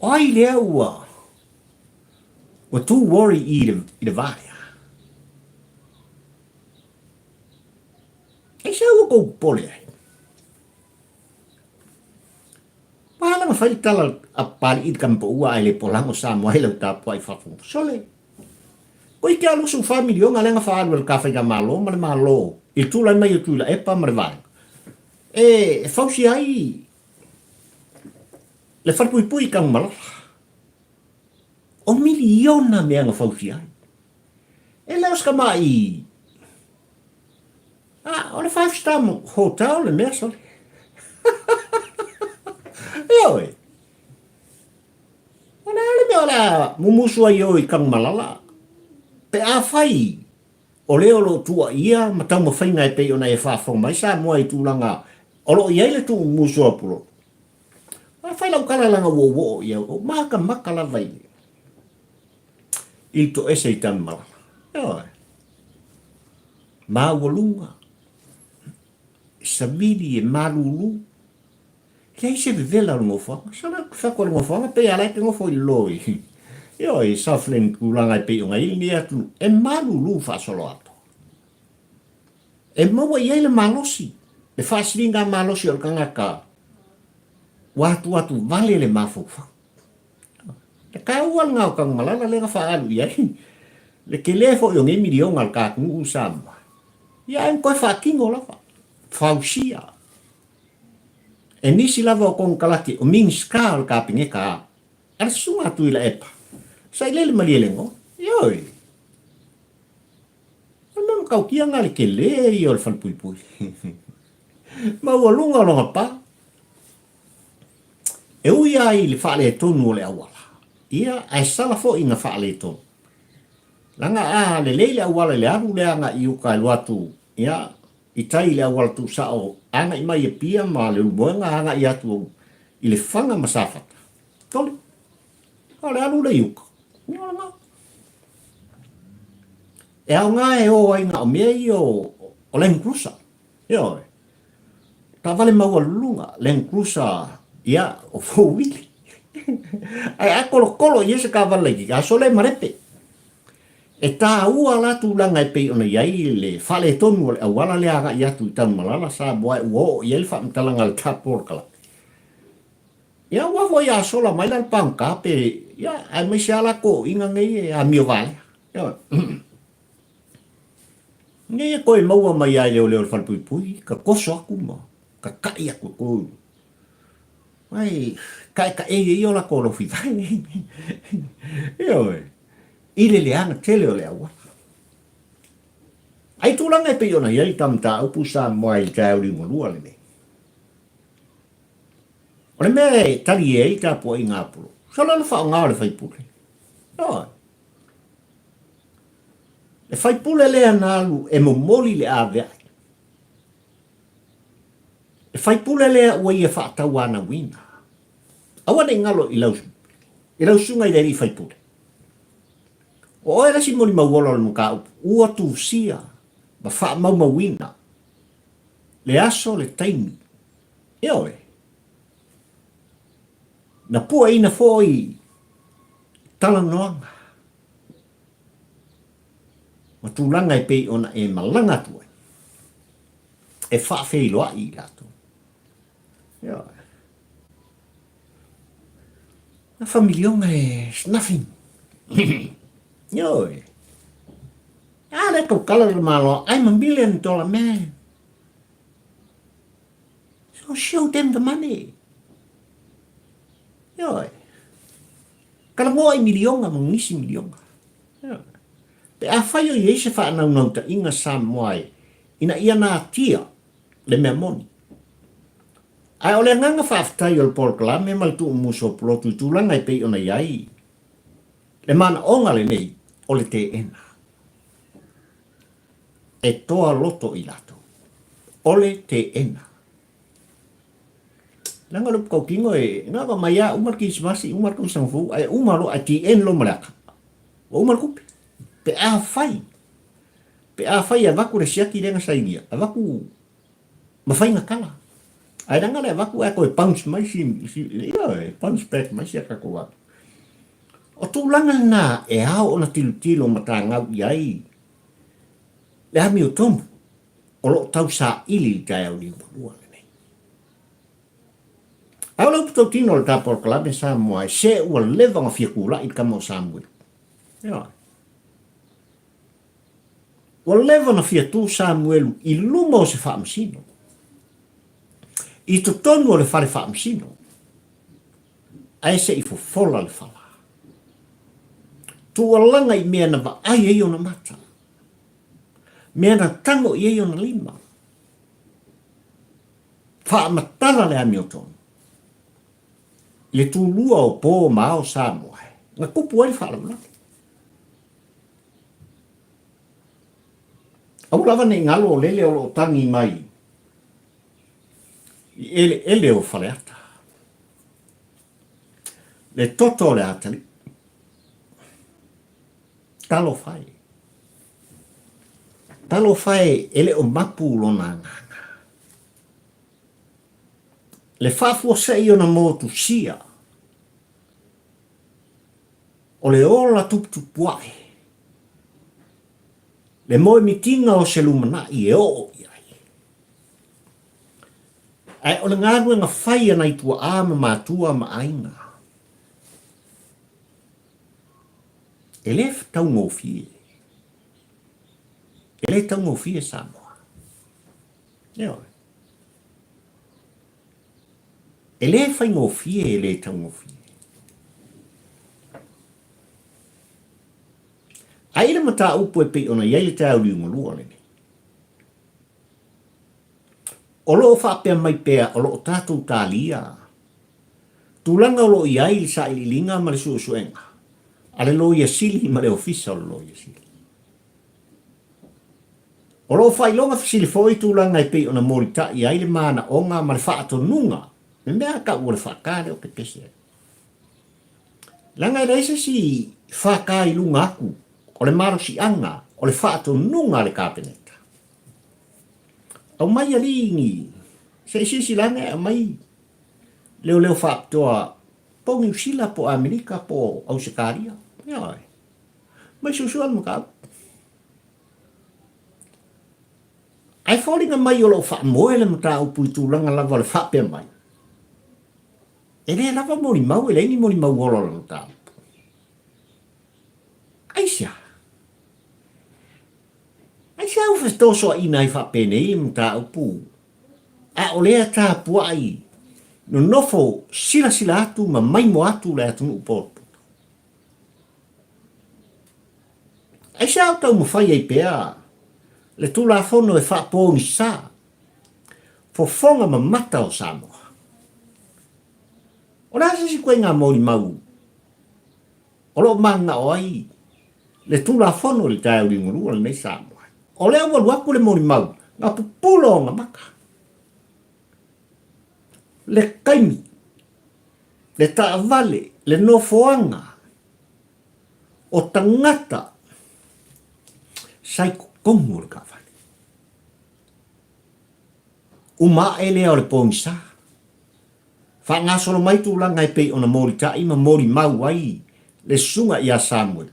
O ai lea ua. Ua tū wori i le vāia. Aisia ua kou pole ai. Pahala ma whai tala a pari i kampo ua ai le polango Samoa lau tāpua i whafung. Sole. Ko i kia lusu family o ngā lenga whaalu al kawhai ka malo, ma le malo. I tūlai mai o tūla epa ma le vai. E whausi ai. Le wharpui pui kang malala. O miliona mea ngā whausi ai. E leos ka mai. O le 5-star hotel le mea sole. Oi. Ona ale me ola mumusu ai oi kang malala. Pe a fai. O leo lo tua ia matau mo fainga e pe ona e whafong mai sa moa i tūlanga. O lo ia le tu musu apulo. A fai lau kala langa wo ia o maka la vai. I to ese i tan malala. Oi. Ma wolunga. Sabili e malulu. Kei se vivela o ngofa. Sana whako o ngofa. Pe alai te ngofa i loi. Io i saflen kulanga i pe o ngai ni atu. E malulu whasolo ato. E maua i eile malosi. E whasiringa malosi o kangaka. Watu vale le mafufa. E ka ual ngau kang malala le nga whaalu i ai. Le ke lefo i o ngai milionga al kakungu usama. Ia en koe whakingo lawa. fausia. E nisi lava o kong kalati o ming ska o ka pinge ka. Ala sunga tu ila epa. Sa ilele malielengo. Yoi. Mam kau kia ngali ke le i o le falpui. Maualunga longa pa. E ui ai le whaale tonu o le awala. Ia ai sala fo inga whaale tonu. Langa a le leile awala le aru le anga i uka i watu. Ia i tai le awala tu sao. Anga i mai e pia ma le umoenga anga i atu i le whanga masafata. Toli. A le aru le iuka. Ia langa. E au ngā e o ainga o mea i o Land Cruiser. Ia. Ta vale maua lunga. Land Cruiser. Ia o fōwili. Ai a kolo i ese ka vale ki. A sole marepe. E tā ua latu langa e pei ona iai le whale tonu o le awala le aga i atu i tanu malala sa boa e uo i ele wha mtalanga le tāpor kala. Ia wafo ia sola mai lal pangka pe ia ai mai se ala ko inga ngei e a mio vale. Ia. Ngei e koe maua mai ai leo leo le whalpui pui ka koso aku ma. Ka kai aku kou. Ai kai ka e o la ko lo fitai. Ia. Ile le anga tele o le awa. Ai tūlanga e pe ona iai tamta upu sa moa i kai uri molua le me. O le mea e tari e i ka po i ngā puro. Sala le whao ngā le whaipule. No. Le whaipule le anālu e mo moli le āwea. Le whaipule le ua i e whaatau ana wina. Awa ne ngalo i lausunga. I lausunga i leri whaipule. O era si moli mauolo le muka upu. Ua tu sia. Ma wha mau mawina. Le aso le taimi. Eo e. Na pua ina foi. Tala noanga. Ma tūlanga e pei ona e malanga tua. E wha whei loa i lato. Eo e. Na familionga e snuffing. Yo. Ah, that color malo. I'm $1 million man. So show them the money. Yo. Kalau mo ay milionga, mangisi milionga. Yo. Pe a fayo ye se fa na ta inga samwai. Ina ia na tia le memoni. Ai ole nganga fa aftai ol por kla me mal tu muso pro tu langa pe ona yai. Le mana onga le nei. O le te ena. E toa loto i lato. O le te ena. Langa lup kau kingo e, nga ka maya umar ki ismasi, umar kau sangfu, ay umaro ay ti en lo malaka. O umar kupi. Pe a fai. Pe a fai a vaku re siaki renga sa ingia. A vaku mafai nga kala. Ay nanga le vaku e koe bounce mai si, bounce back mai si a kako watu. O tūlanga nā e hao ona tilo mata ngau iai. Le hami o tomu. O lo tau sa ili kai au ni morua le nei. Au lau puto tino le tāpor kalabe sa moa se ua levanga fiakula i kamo Samuel. Ia. Ua levanga fiatu Samuel i luma o se whaamsino. I to tonu o le whare whaamsino. Ai se i fofola le whala. Tualanga i mea na wa ai e ona mata. Mea na tango i e ona lima. Wha matara le ami o tonu. Le tūlua o pō mao Samoa. Nga kupu ai wha lamulaki. Au lava ne ngalo o lele o lo tangi mai. Ele o whaleata. Le toto le atali. Talo fai. Talo fai ele o mapu lona nganga. Le whafua se i ona motu sia. O le ola tuputupuai. Le moe mitinga o se lumana i e o iai. Ai o le ngāru nga whai ana i tua ama mātua ma ainga. Ele tau ngofie. Ele tau ngofie Samoa. Eo. E le fai ngofie e le tau ngofie. Ai le mata upu e pe ona iai le tau liunga lua le. O loo whapea mai pea, o loo tātou tālia. Tūlanga o loo iai sa ili linga ma le suenga. Ale lo ia sili ma le ofisa o lo ia sili. O loo whailonga fisili foi tūlanga e pe ona morita iai le mana onga ma le whaato nunga. Me mea ka ua le whakare o ke pese. Langa i reisa si whakai lunga aku, o le maro si anga, o le whaato nunga le kāpeneta. Au mai alingi, se isi langa a mai, leo whaaptoa, po New Zealand, po Amerika, po Australia. Iai, mai susuan mo ka. Ai whaoringa mai o lo wha moe le mata upu i tūlanga lava le whapea mai. E rea lava Molimau, e leini Molimau olo le mata upu. Aisia. Aisia au festoso a ina i whapea nei le mata upu. A o lea tā puai, no nofo sila atu ma maimo atu le atu upoto. Aisia au tau mawhai ai pea, le tula fono e whapōngi sā, fofonga ma mata o Samoa. O rasa si koe ngā Molimau, o lo manga o ai, le tula fono le tai uri ngurua le nei Samoa. O lea waluaku le Molimau, ngā pupulo ngā maka. Le kaimi, le taavale, le nofoanga, o tangata, sai kongu le kawhani. Uma e lea o le pōngisa. Wha ngā solo mai tūlanga e pei ona Moritai ma Molimau ai, le sunga i a Samuel.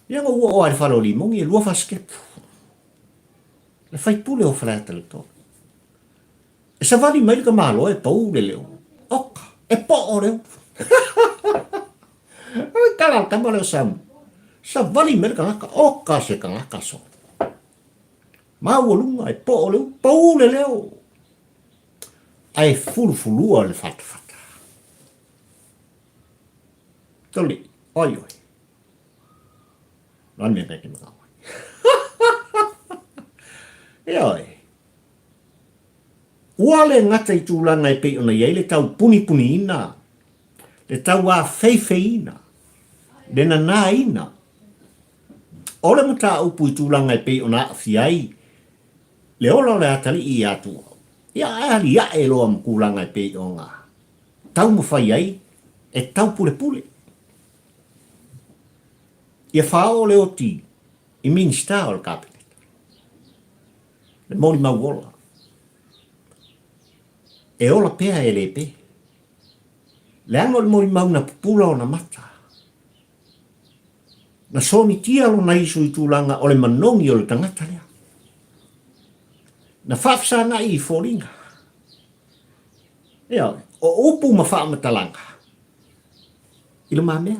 Ianga ua o ai wharo limongi e lua whaskepu. Le whaipule o whalata le tō. E sa wali mai ka malo e pau le leo. Oka, e po o leo. Kala kama leo Samu. Sa wali mai ka ngaka, oka se ka ngaka so. Mau lunga e po o leo, pau le leo. Ai fulfulua le whata. Toli, oi oi. Nā mea kai ki mga wai. E oi. Ua le ngata i tūlanga e pei ona iei le tau puni ina. Le tau a feifei ina. Le nana ina. O le mata upu i tūlanga e pei ona awhi ai. Le ola le atali i atua. Ia ali ia e loa mkulanga e pei o ngā. Tau mawhai ai. E tau pule. Ia whao le oti i minsta o le kapinet. Le Molimau ola. E ola pea e le pe. Le ango le Molimau na pupula o na mata. Na soni tia lo na isu i tūlanga o le manongi o le tangata lea. Na whafsa na i fōringa. Ia, o upu ma whaamatalanga. Ilo mamea.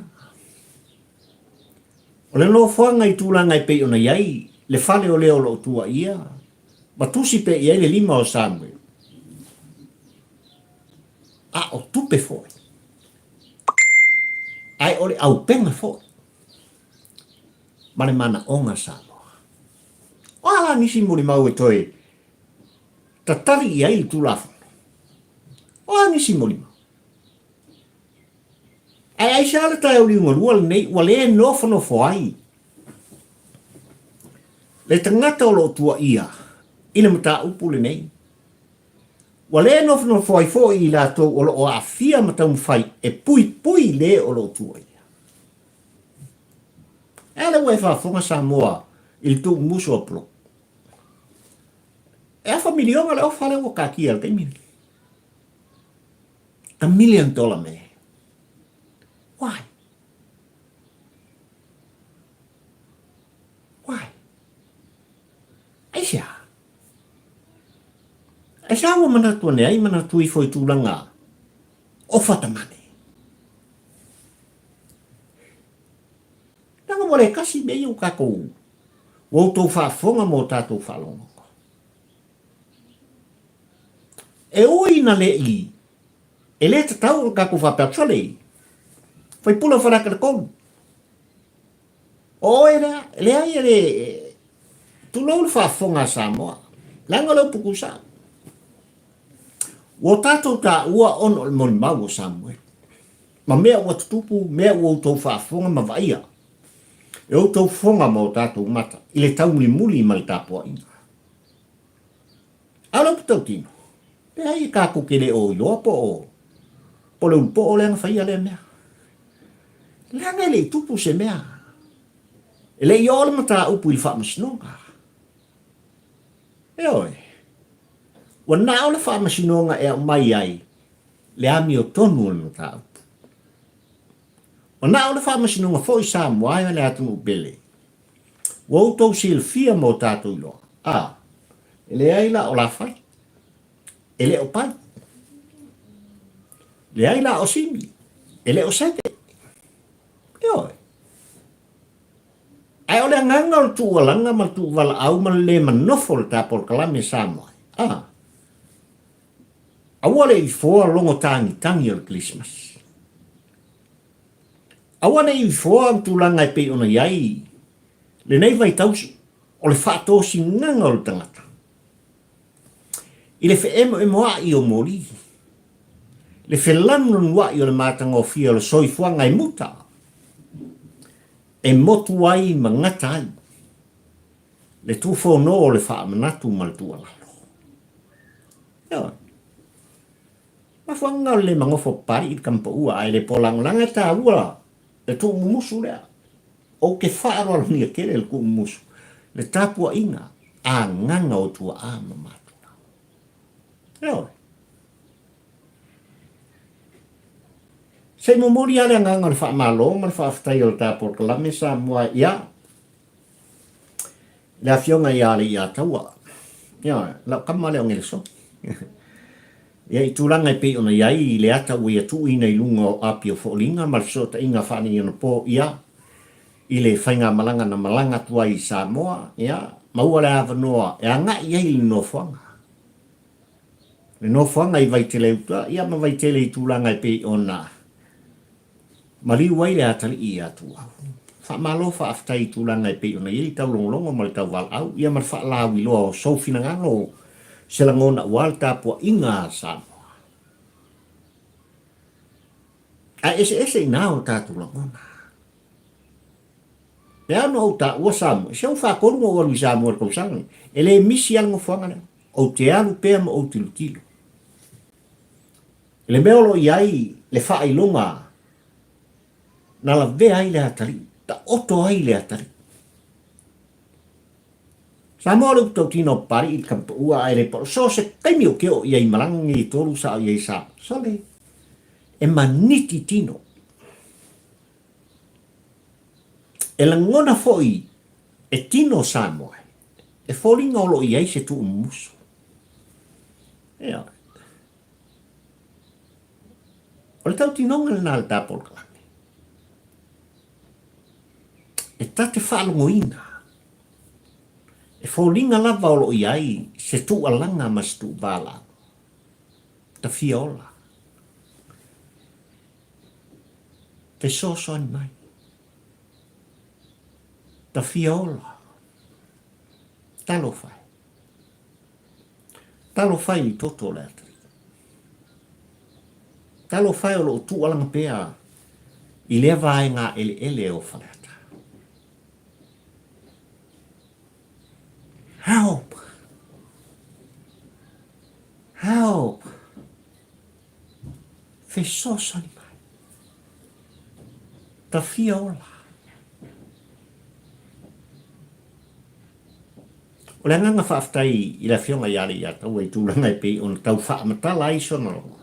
O le no whanga i tūlanga i pei ona iai, le whale o leo lo tua ia. Matusi pe iai le 5 o Samuel. A o tupe foi. Ai ore au penga foi. Mane mana onga Samoa. O ala nisi Molimau e toi. Tatari iai tu lafo. O ala nisi Molimau. Ai sa le tai uri ngorua nei wale nofo ai. Le tangata o lo tua ia. Ina mata upu le nei. Wale nofo ai fo i la to o lo o afia mata mfai e pui le o lo tua ia. Ele we fa fonga Samoa il tu muso oplo. E a miliona le o fale o kaki al kaimini. $1 million me. Why? Aisia. Aisia wa mana tuane ai mana tui foi tūlanga. O whatamane. Nanga mole kasi mei o kakou. Wau tau whaafonga mo tātou whalongo. e oi na le i, e le te tau ka ku whapea tole, whai pula whanaka na konu. O e rea, le ai e le, tu lau le whaafonga Samoa, langa lau puku sa. Wo tātou tā ua ono le Molimau o Samoa. Ma mea ua tutupu, mea ua utou whaafonga ma vaia. E utou fonga ma o tātou mata, i le tau muli ma le tāpua inga. Ala putau tino. E ai ka kukele o ioa po o. Po le upo o leanga whaia le mea. Leanga le tupu se mea. E le ioa le mata upu i whaamasinonga. E oi. Wa nao le whaamasinonga e mai ai. Le ami o tonu le mata upu. Wa nao le whaamasinonga fo i Samoa le atu upele. Wa utou sil fia mo tātou iloa. Ele ai la o la fai. Ele o pai. Le ai la o simi. Ele o sete. E oi. Ai ole nganga o tu walanga ma tu wala au ma le manofo le tapol kalame Samoa. Awale i foa longo tangi o Christmas. Awane i foa tulanga e pe ona iai. Le nei vai tausi. O le whaatosi nganga o le tangata. I le fe emo a i o mori. Le fe lamnon wa i o le matanga o fia o le soifuanga i muta. E motu ai mangata ai. Le tufo no o le wha amanatu maltua lalo. Ia. Ma whanga o le mangofo pari i kampa ua ai le polangolanga ta ua. Le tu mumusu lea. O ke whaaro ni a kere le ku mumusu. Le tapua inga a nganga o tua a mamatu. Eo. Sei momori ale nganga le wha malo, ma le wha aftai o le tapua kalame Samoa ia. Le afionga ia le ia taua. Ia, lau kama le o ngele so. Ia i tūranga i pe ona iai i le ata ua ia tu ina i lunga o api o fōlinga, ma le sota inga whani i ona pō ia. I le whainga malanga na malanga tua i Samoa, ia. Maua le awanoa, e anga i ai no whanga. Le no whanga i vaitele uta, ia ma vaitele i tūranga i pe ona. Mari wai le atali i atua. Wha malo wha aftai i tūranga i pe ona i tau longolongo ma le tau wal au, ia ma wha lawi loa o sofina ngano. Sela ngona wal tapua inga Samoa. A ese inao tātu langona. Le ano au ta ua Samoa. Se au whakonu o walu i Samoa le kausanga. Ele misi alngo whanga o te alu pēr ma o tilu tilu. Le meolo iai le whailonga na la vea ai le atari. Ta oto ai le atari. Samoa le utau tino pari i kampa ua ai le poro. So se kaimi o keo iai malangi i toru sa o iai sa. Sole. E maniti tino. E langona foi e tino Samoa. E fōringa olo iai se tu umuso. Ea. O le tau tinonga le nāle tāpol kalame. E tate whaalongoina. E fōringa lava olo iai se tu alanga mas tu bala. Ta fiola. Te soso ani mai. Ta fiola. Talo fai. Talo fai ni toto le atari. Talo fai o lo tu alanga pea. I lea vai ngā ele o whanata. Help. Help. Fe soso ni mai. Ta fiola. O le nganga whaaftai i la fionga iare i atau e tūlanga i pe on tau whaamatala i sona rongo.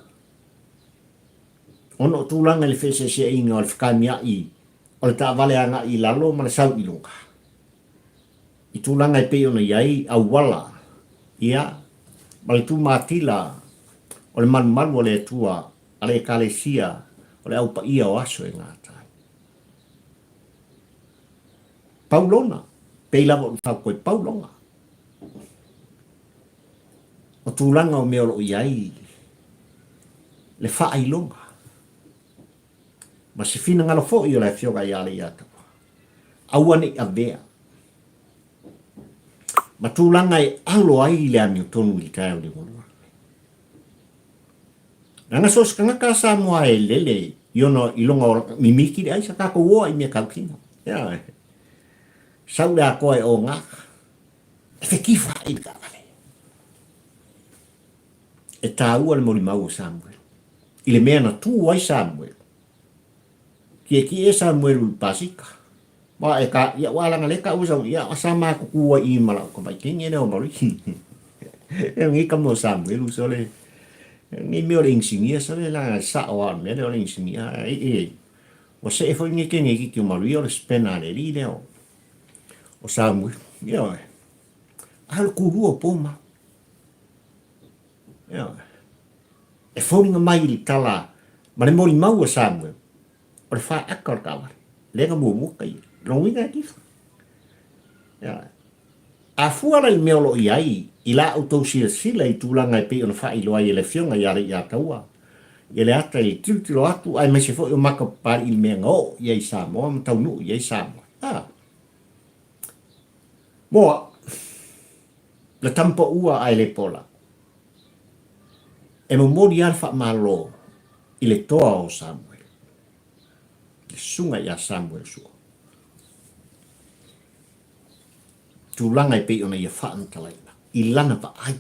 Ono tūlanga le whese se inga o le whakaimia i o le taawale anga i lalo ma le sau i lunga. I tūlanga i pe ona iai au wala ia ma le tū mātila o le manumalu o le tua a le kalesia o le aupa ia o aso e ngātai. Paulona, peilawa o tau koe Paulonga. O tūlanga o meolo iai le whailonga. Ma se fina ngalo fo i o le fioga i ale i ata. Awane a vea. Ma tūlanga e alo ai le ami o tonu i kai o le ngolua. Nanga sos kanga ka sa moa e lele iono ilonga o mimiki le ai sa kako ua i mea kaukina. Ya, sau le a koe o ngā. E te kifa i ka vale. E tā ua le Molimau o Samuel. I le mea na tū ai Samuel. Ki e Samuel u pasika. Ma e ka, ia walanga leka usau, ia asama kukua i malau ka mai kingi ne o mori. E ngi ka mo Samuel usau le. Ngi meo le ingsingia sa le la sa o an mea le o le ingsingia. O se e fo ngi kingi ki o mori o le spena le li le o. O Samuel. Ia oe. Ahal kurua poma. Ia oe. E fōringa mai li tala. Ma le Molimau o Samuel. O le wha akar kawari. Lenga mua muka i. Ronginga e kifa. Ia oe. A fuara i meolo i ai. I la autou sila i tūlanga i pe o na wha iloa i le fionga i are i a taua. I le ata i tilo atu. Ai mai se fo i o maka pari i mea ngō. I ai Samoa. Ma taunu i ai Samoa. Moa. Le tampa ua ai le pola. E mo mori alfa malo i le toa o Samuel. Le sunga i a Samuel sua. Tūlanga i pe ona i a whaantalaina. I lana pa ai.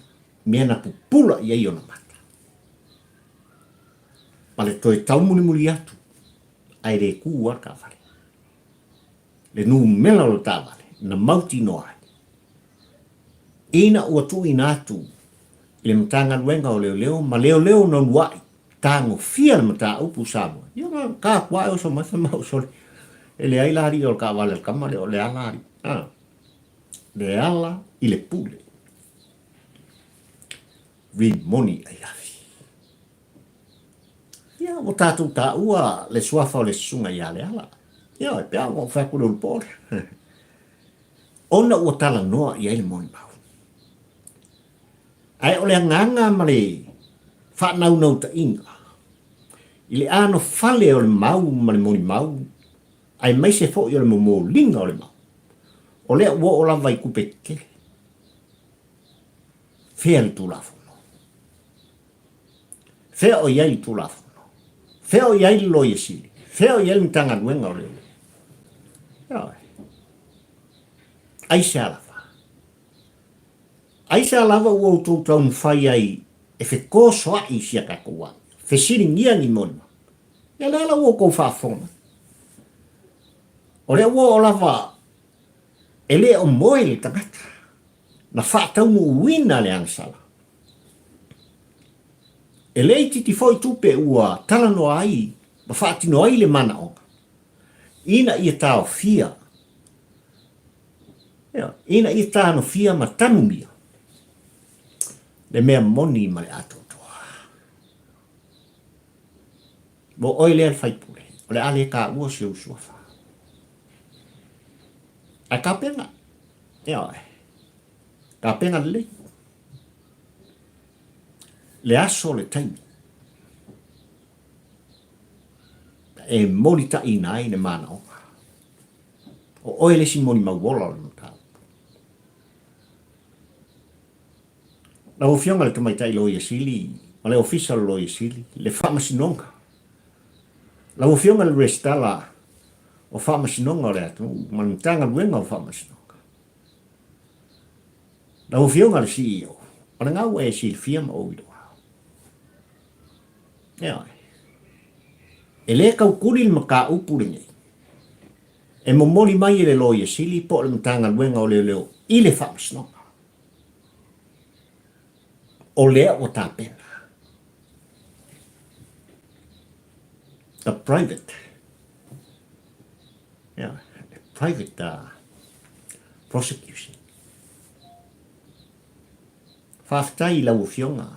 Mea na pupula i ai ona mata. Ma le toi tau muli atu. Ai re ku waka vale. Le nu mela lo tā vale. Na mauti no ai. Ina ua tu ina atu. I le matanga luenga o leo. Ma leo non wai. Tango fia le mata upu Samoa. Ia ma ka kwa o so matha mau sole. E le ailari o ka vale kama le o le alari. Le ala i le pule. Vi moni ai afi. Ia o tātou tā ua le suafa o le sunga i ale ala. Ia e pia o whakuro le pōre. Ona ua tala noa i ai le Molimau. Ai o le nganga ma le whanau ta inga. I le ano fale o le mau ma le Molimau. Ai mai se fo i o le momo linga o le mau. O lea ua o lava i kupe kele. Fea li tūlafono. Fea o iai li tūlafono. Fea o iai li loia sili. Fea o iai li mtanga nuenga o leo. Ai se alava. Ai se alava ua o tō taun whai ai e fe kōsoa i sia kakua. Fe siri ngia ni Molimau. Ia le ala ua kou whaafona. O lea ua o lava e le o moe le tangata. Na whaatau mu uina le angsala. E le i titi foi tupe ua talano ai. Ma whaatino ai le mana onga. Ina ia tau fia. Ina ia tau fia ma tanumia. Le mea moni ma le ato toa. Mo oi le al whaipule. O le ale ka ua se usuafa. A ka penga. Ia oe. Ka penga le. Le aso le taimi. E moni ta ina ai ne mana onga. O oi le si moni mauola le mutau. Na o fionga le tamaita i loia sili. Ma le official loia sili. Le whamasinonga. La o fionga le restala. O whamasinonga le atu. Ma le mtanga luenga o whamasinonga. La o fionga le CEO. Ma le ngau e si fiam o ido. Ia oi. E le kau kuri le maka upuri nei. E momoli mai le loia sili po le mtanga luenga o leo i le whamasinonga. O lea o tā pena. The private. Yeah, the private prosecution. Whaftai lau fionga.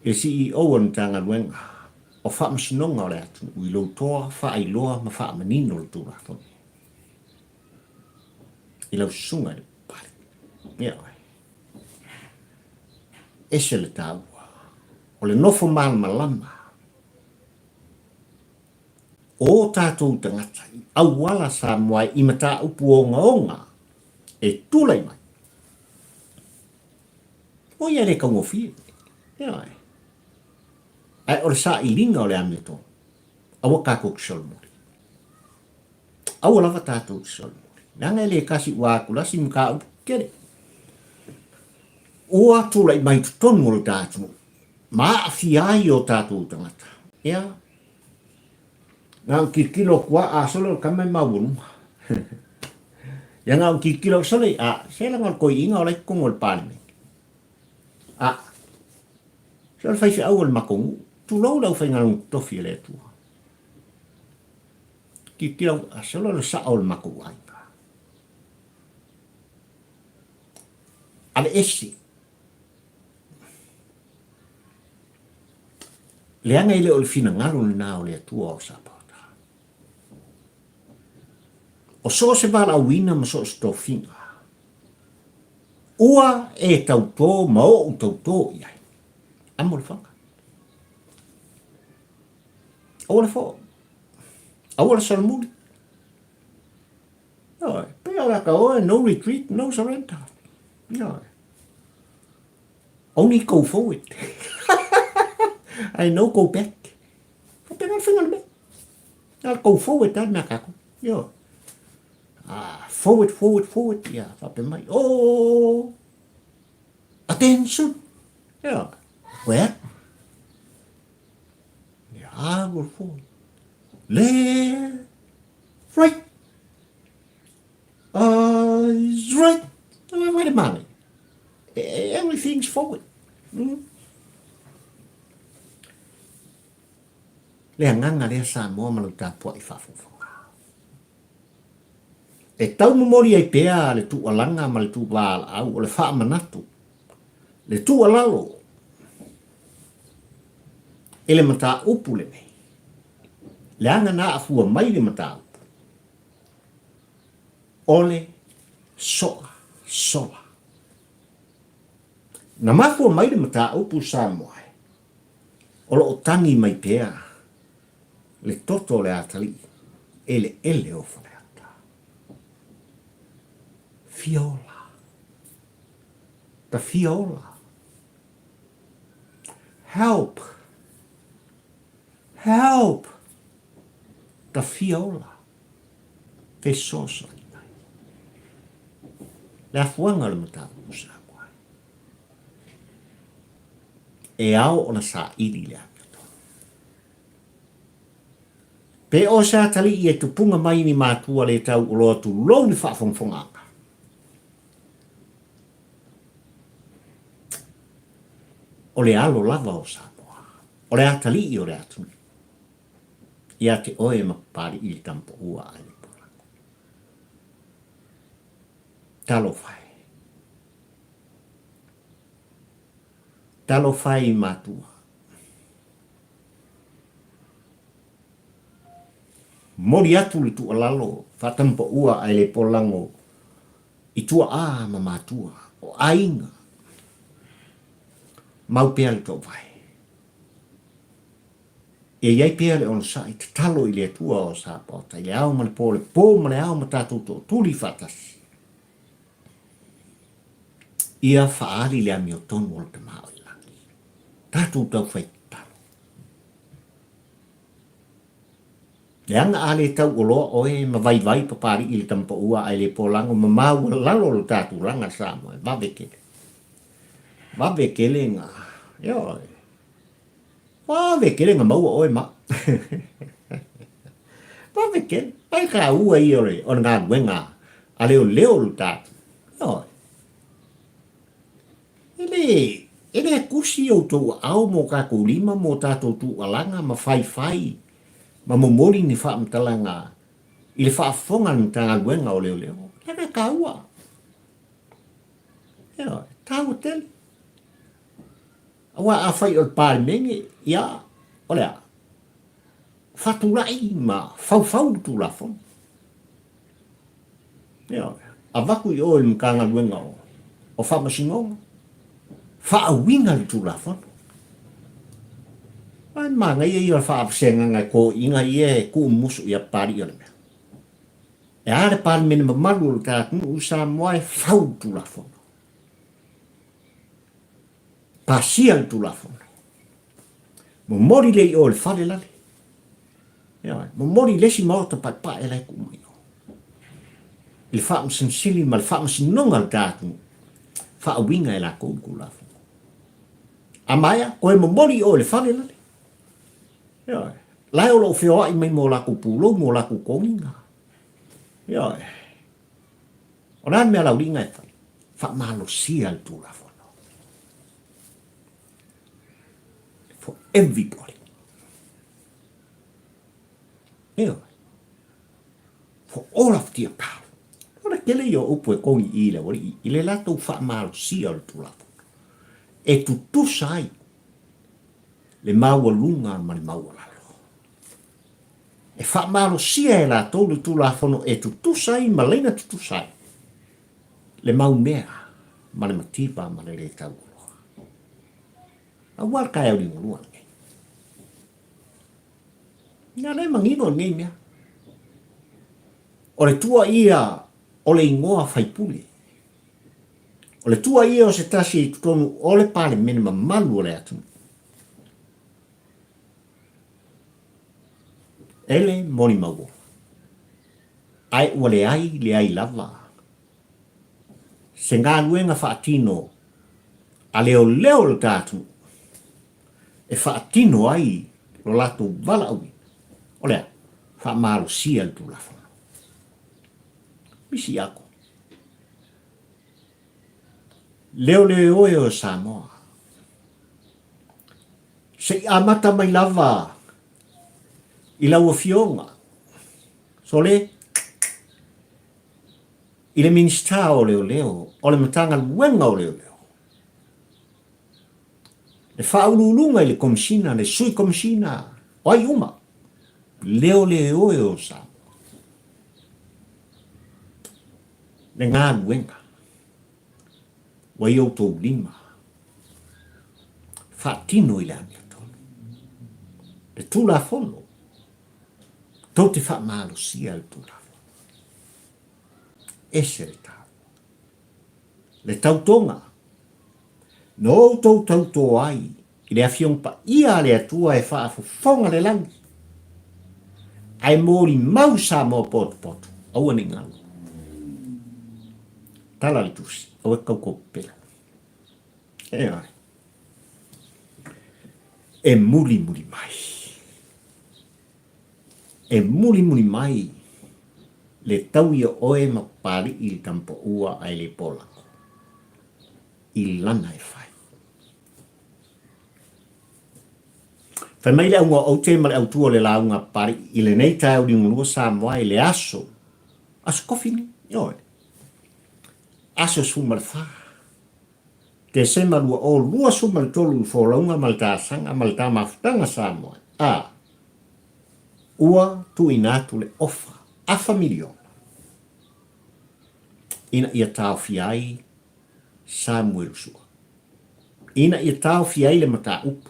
E CEO an tanga luenga. O whamasinonga o lea tu. Ui lo toa, whaailoa, ma whaamanino le tūra toni. I lau sunga le pari. Yeah, ese le tāua. o le nofo malama o tātou tangata au wala sa moai i mata upu o ngaonga e tūlai mai o ia le kaungofia ai o le sa i linga o le amito awa kako kisolmuri awa lava tātou kisolmuri nanga le kasi ua kulasi mka upu kere o tūlai mai tutonu o le tātou ma afiai o tātou tangata ngau kikilo kua a solo kamai mawunu ya ngau kikilo solo sela ngal ko inga ola kongol palme solo fai fi awal makongu tu lo lau fai ngalung tofi le tu kikilo solo lo sa awal makongu ai ale esi leanga ile ol fina ngalun na ole tu o sapa o so se bala wina ma so sto finga ua e tauto ma o tauto ia amor fanga ola fo ola salmuri pe ora ka o no retreat no surrender only go forward I know go back but I'm feeling me I'll go forward that makako forward, yeah, up in my, attention, where? I will forward, left, right, right, wait a minute, everything's forward. Le nganga le sa mo maluta po I fafu. E tau momori ai pea le tu alanga ma le tu wala au o le wha manatu. Le tu alalo. E le mata upu le mei. Le anga na afua mai le mata upu. Ole sola. Na mafua mai le mata upu sa moai. Olo o tangi mai pea. Le toto le atali. Ele o fale. The viola. Help. The viola. Te sosa. La fuanga le mata usa kwa. E ao ona sa ili le ato. Pe o sa tali I e tupunga mai ni matua le tau uloa tu lo ni whaafonfonga. O le alo lava o Samoa. O le atali I o le atuni. Ia te oe mapari I le tampo ua ai le porango. Talo fai I matua. Mori atu le tu alalo. Fatampo ua ai le polango. I tua ma matua. O ainga. Mau pea le tau vai. E iai pea le on sa I te talo I le tua o sa pota. I le au ma le po le po ma le au ma tātou to tuli fatasi. Ia faali le ami o tonu o le te mao I langi. Tātou tau fai talo. Le anga ale tau o loa oe ma vai papari I le tampa ua ai le po lango ma mau lalo le tātou langa sa moe. Vavekele nga. Vavekele nga maua oe ma. Vavekele. Pai ka ua I ore. O ngā wenga. A leo lu tātou. Ele kusi o tō au mo kako lima mo tātou tū alanga ma fai. Ma momori ni wha amtalanga. I le wha fonga ni tā wenga o leo. Lena ka ua. Tāu tele. Awa a fai o pāri menge, ia, olea, whaturai ma fau tu la fon. Ia, a waku I oe mkanga luenga o whamasingonga. Whaawinga tu la fon. Ai manga ia whaapasenga ngai ko inga ia ku musu ia pari ia mea. E are pari mene mamalu o tātu usa moai whau tula fono. Pasian tula fono. Mo mori lei o le whale lale. Mo mori lesi maota pa e lai kumai o. Le whaamasin sili ma le whaamasin nonga le tātu. Whaawinga e la kou la fono. Amaya, koe mo mori o le whale lale. Lai o lo whioa i mai mō laku pūlo, mō laku konginga. O nān mea lau ringa e whai. Wha malo sia le tūla whono. For everybody. For all of the above. Ora kele i o upu e kongi i le wari. I le lato wha malo sia le tūla whono. E tu tusai. Le maua lunga ma le maua lalo. E wha malo sia e la tolu tula whono e tutusai ma leina tutusai. Le mau mea ma le matipa ma le le tau uloa. A wal kai au li ngulua nge. Nga le mangino nge mea. O le tua ia o le ingoa whaipule. O le tua ia o se tasi i tutonu o le pale minima malu o le atunu. Ele Molimau. Ai ua le ai lava. Se ngā luenga whaatino a leo le tātu. E whaatino ai lo lato wala aui. O lea, whaamaro sia le tūlawhana. Misi ako. Leo oe o Samoa. Se amata mai lava. I lau fionga. So le, i le minista o leo, o le matanga luenga o leo. Le whaululunga i le komisina, le sui komisina, o ai uma. Leo e o sa. Le ngā luenga. Wai o tō lima. Whaatino i le amia tonu. Le tūla whono. Tō te wha mālo sia le tūla. Ese le tau. Le tautonga. No tau tō ai. I le awhiong pa ia le atua e wha afufonga le langi. Ai mōri mau sa mō potu. Aua ni ngālu. Tala le tusi. Aua kauko pela. E ai. E muli mai. E muli mai le tau ia oe ma pari i le tampo ua ai le pola. I lana e whai. Whai mai le aunga au te ma le autua le launga pari i le nei tai au di ngulua sa moa i le aso. Aso kofini, ioe. Aso suma le wha. Te se marua o lua suma le tolu i wholaunga ma le tāsanga ma le tā mafutanga sa moa. Ua tu inatu le ofa, afa miliona. Ina ia taofi ai Samuel sua. Ina ia taofi ai le mata upu.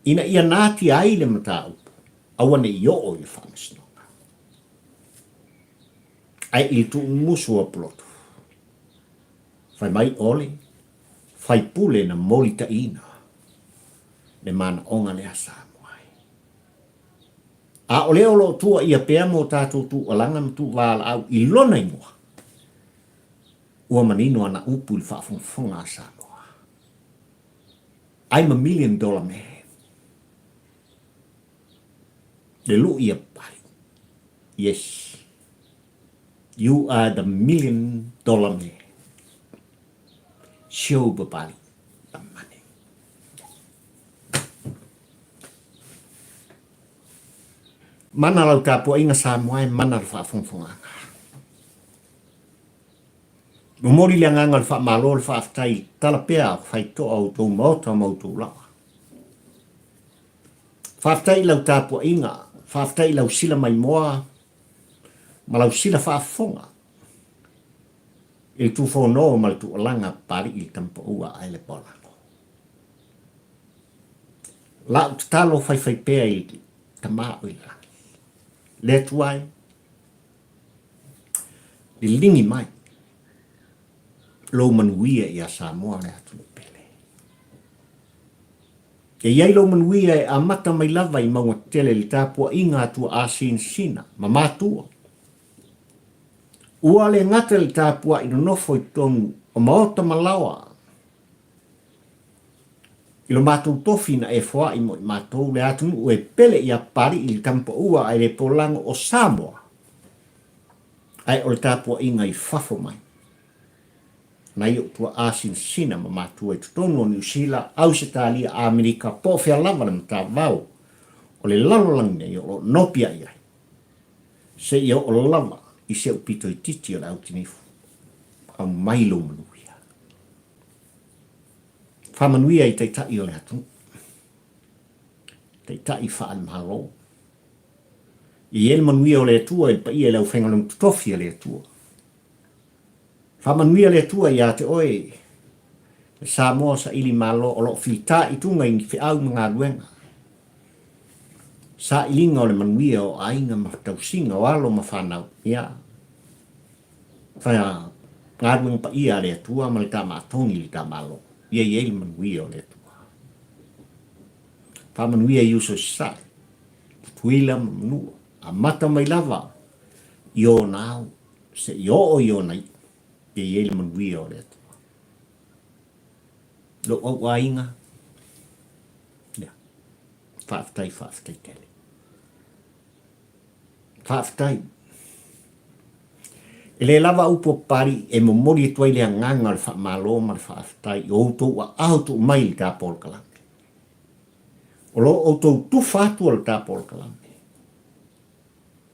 Ina ia nati ai le mata upu. Awane i o i whamasnonga. Ai i tu musu a plotu. Whai mai ole, whai pule na molita ina. Le mana onga le asa. A o leo lo tua ia pea mo tātou tu alanga mtu wala au i lona i mua. Ua manino ana upu i whaafonga sa moa. I'm $1 million man. Le lu ia pari. Yes. You are the $1 million man. Show bapari. Mana lau tāpua inga sa moai mana le whaafongfonga. Mori le nganga le wha malo le whaaftai tala pea whai toa au tō maota mautu lawa. Whaaftai lau tāpua inga, whaaftai lau sila mai moa, ma lau sila whaafonga. I tu whono ma le tu alanga pari i tampa ua ai le pola. La o talo fai pea i tama o i la. Le tuai, li lingi mai, lo manuia i a Samoa le atu pele. E iai lo manuia e amata mai lava i maunga tele li tāpua inga atua a sina, ma mātua. Ua le ngata li tāpua ino nofo i tonu o maota malawa. Ilo mātou tofina e fua i mo i mātou le atunu ue pele i a pari i tampa ua ai le polango o Samoa. Ai o le tāpua inga i fafo mai. Na i o tua asin sina ma mātua i tutonu o New Zealand au se tālia a Amerika po fea lava na mta vau. O le lalolangi i o nopia i ai. Se i o lava i se upito i titi o le autinifu. Au mailo manuia. Whamanuia i teitai o le hatu. Teitai whaan mahalo. I el manuia o le atua i pa i e lau whengalong tutofi o le atua. Whamanuia le atua i a te oe. Samoa sa ili malo o lo whita i tunga i whi au mga ruenga. Sa ilinga o le manuia o ainga maftausinga o alo mawhanau. Ia. Whaya ngā ruenga pa i a le atua ma le tā mātoni le tā malo. Ia i ele manuia o le atua. Whamanuia i uso sai. Tuila manua. A mata mai lava. I o nao. Se i o i o nai. Ia i ele manuia o le atua. Lo au ainga. Ia. Whaftai tele. Whaftai. E le lava upo pari e momori e tuai le nganga le whamalo ma le whaftai o outou a autou mai le tāpol kalampe. O lo outou tufatu le tāpol kalampe.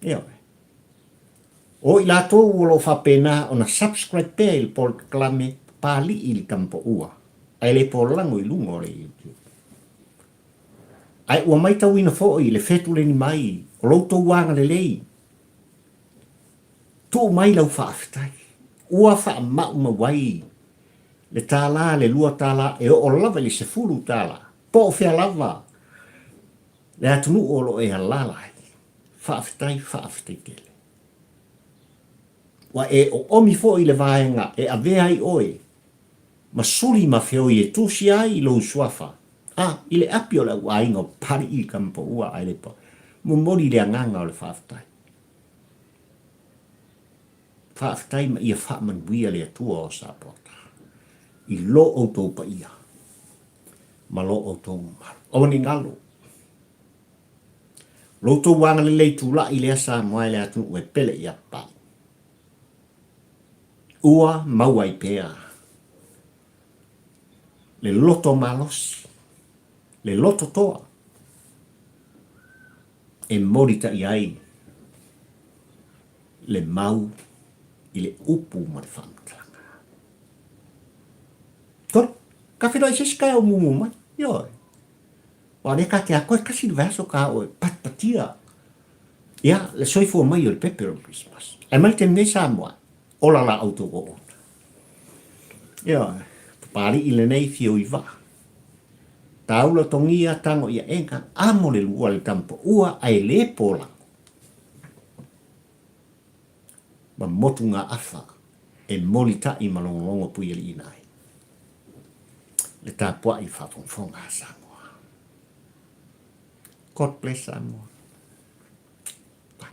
Ia we. O i lātou o lo whapena o na subscribe pe il pol kalampe pali i le tampo ua. Ai le polango i lungo o le YouTube. Ai ua mai tau ina fo i le fetu le ni mai o loutou wanga le lei. Tu mai lau whaaftai. Ua wha mau mawai. Le tāla, le lua tāla, e o lava le se furu tāla. Po fea lava. Le atunu o lo e halalai. Whaaftai tele. Wa e o omi fo i le vaenga e a vea i oe. Ma suri ma feo i e tusi ai i lo suafa. I le api o le wainga o pari i kampo ua ai le pa. Mumori le anganga o le whaaftai. Whaaftai ma ia whaamanuia le atua o sapota. I lo o tau pa ia. Ma lo o tau maru. O ni ngalo. Lo tau wanga le leitu la i le asa moa le atu ue pele ia pa. Ua mauai pea. Le loto malosi. Le loto toa. E morita iai. Le mau. I le upu ma le whaamutanga. Toro, ka whiroi siskai o mumu mai. Ioi. Wa ne ka te a koe kasi vaso ka o patpatia. Ia, le soifua mai o le pepe o Christmas. E mai te mne Samoa. Ola la auto o ona. Ioi. Pari i le nei fio i va. Taula tongia tango ia enka amo le lua le tampo ua ai le pola. Ma motu ngā awha e molita i malongolongo pui ali inai. Le tāpua i whawhongwhonga Samoa. God bless Samoa. Bye.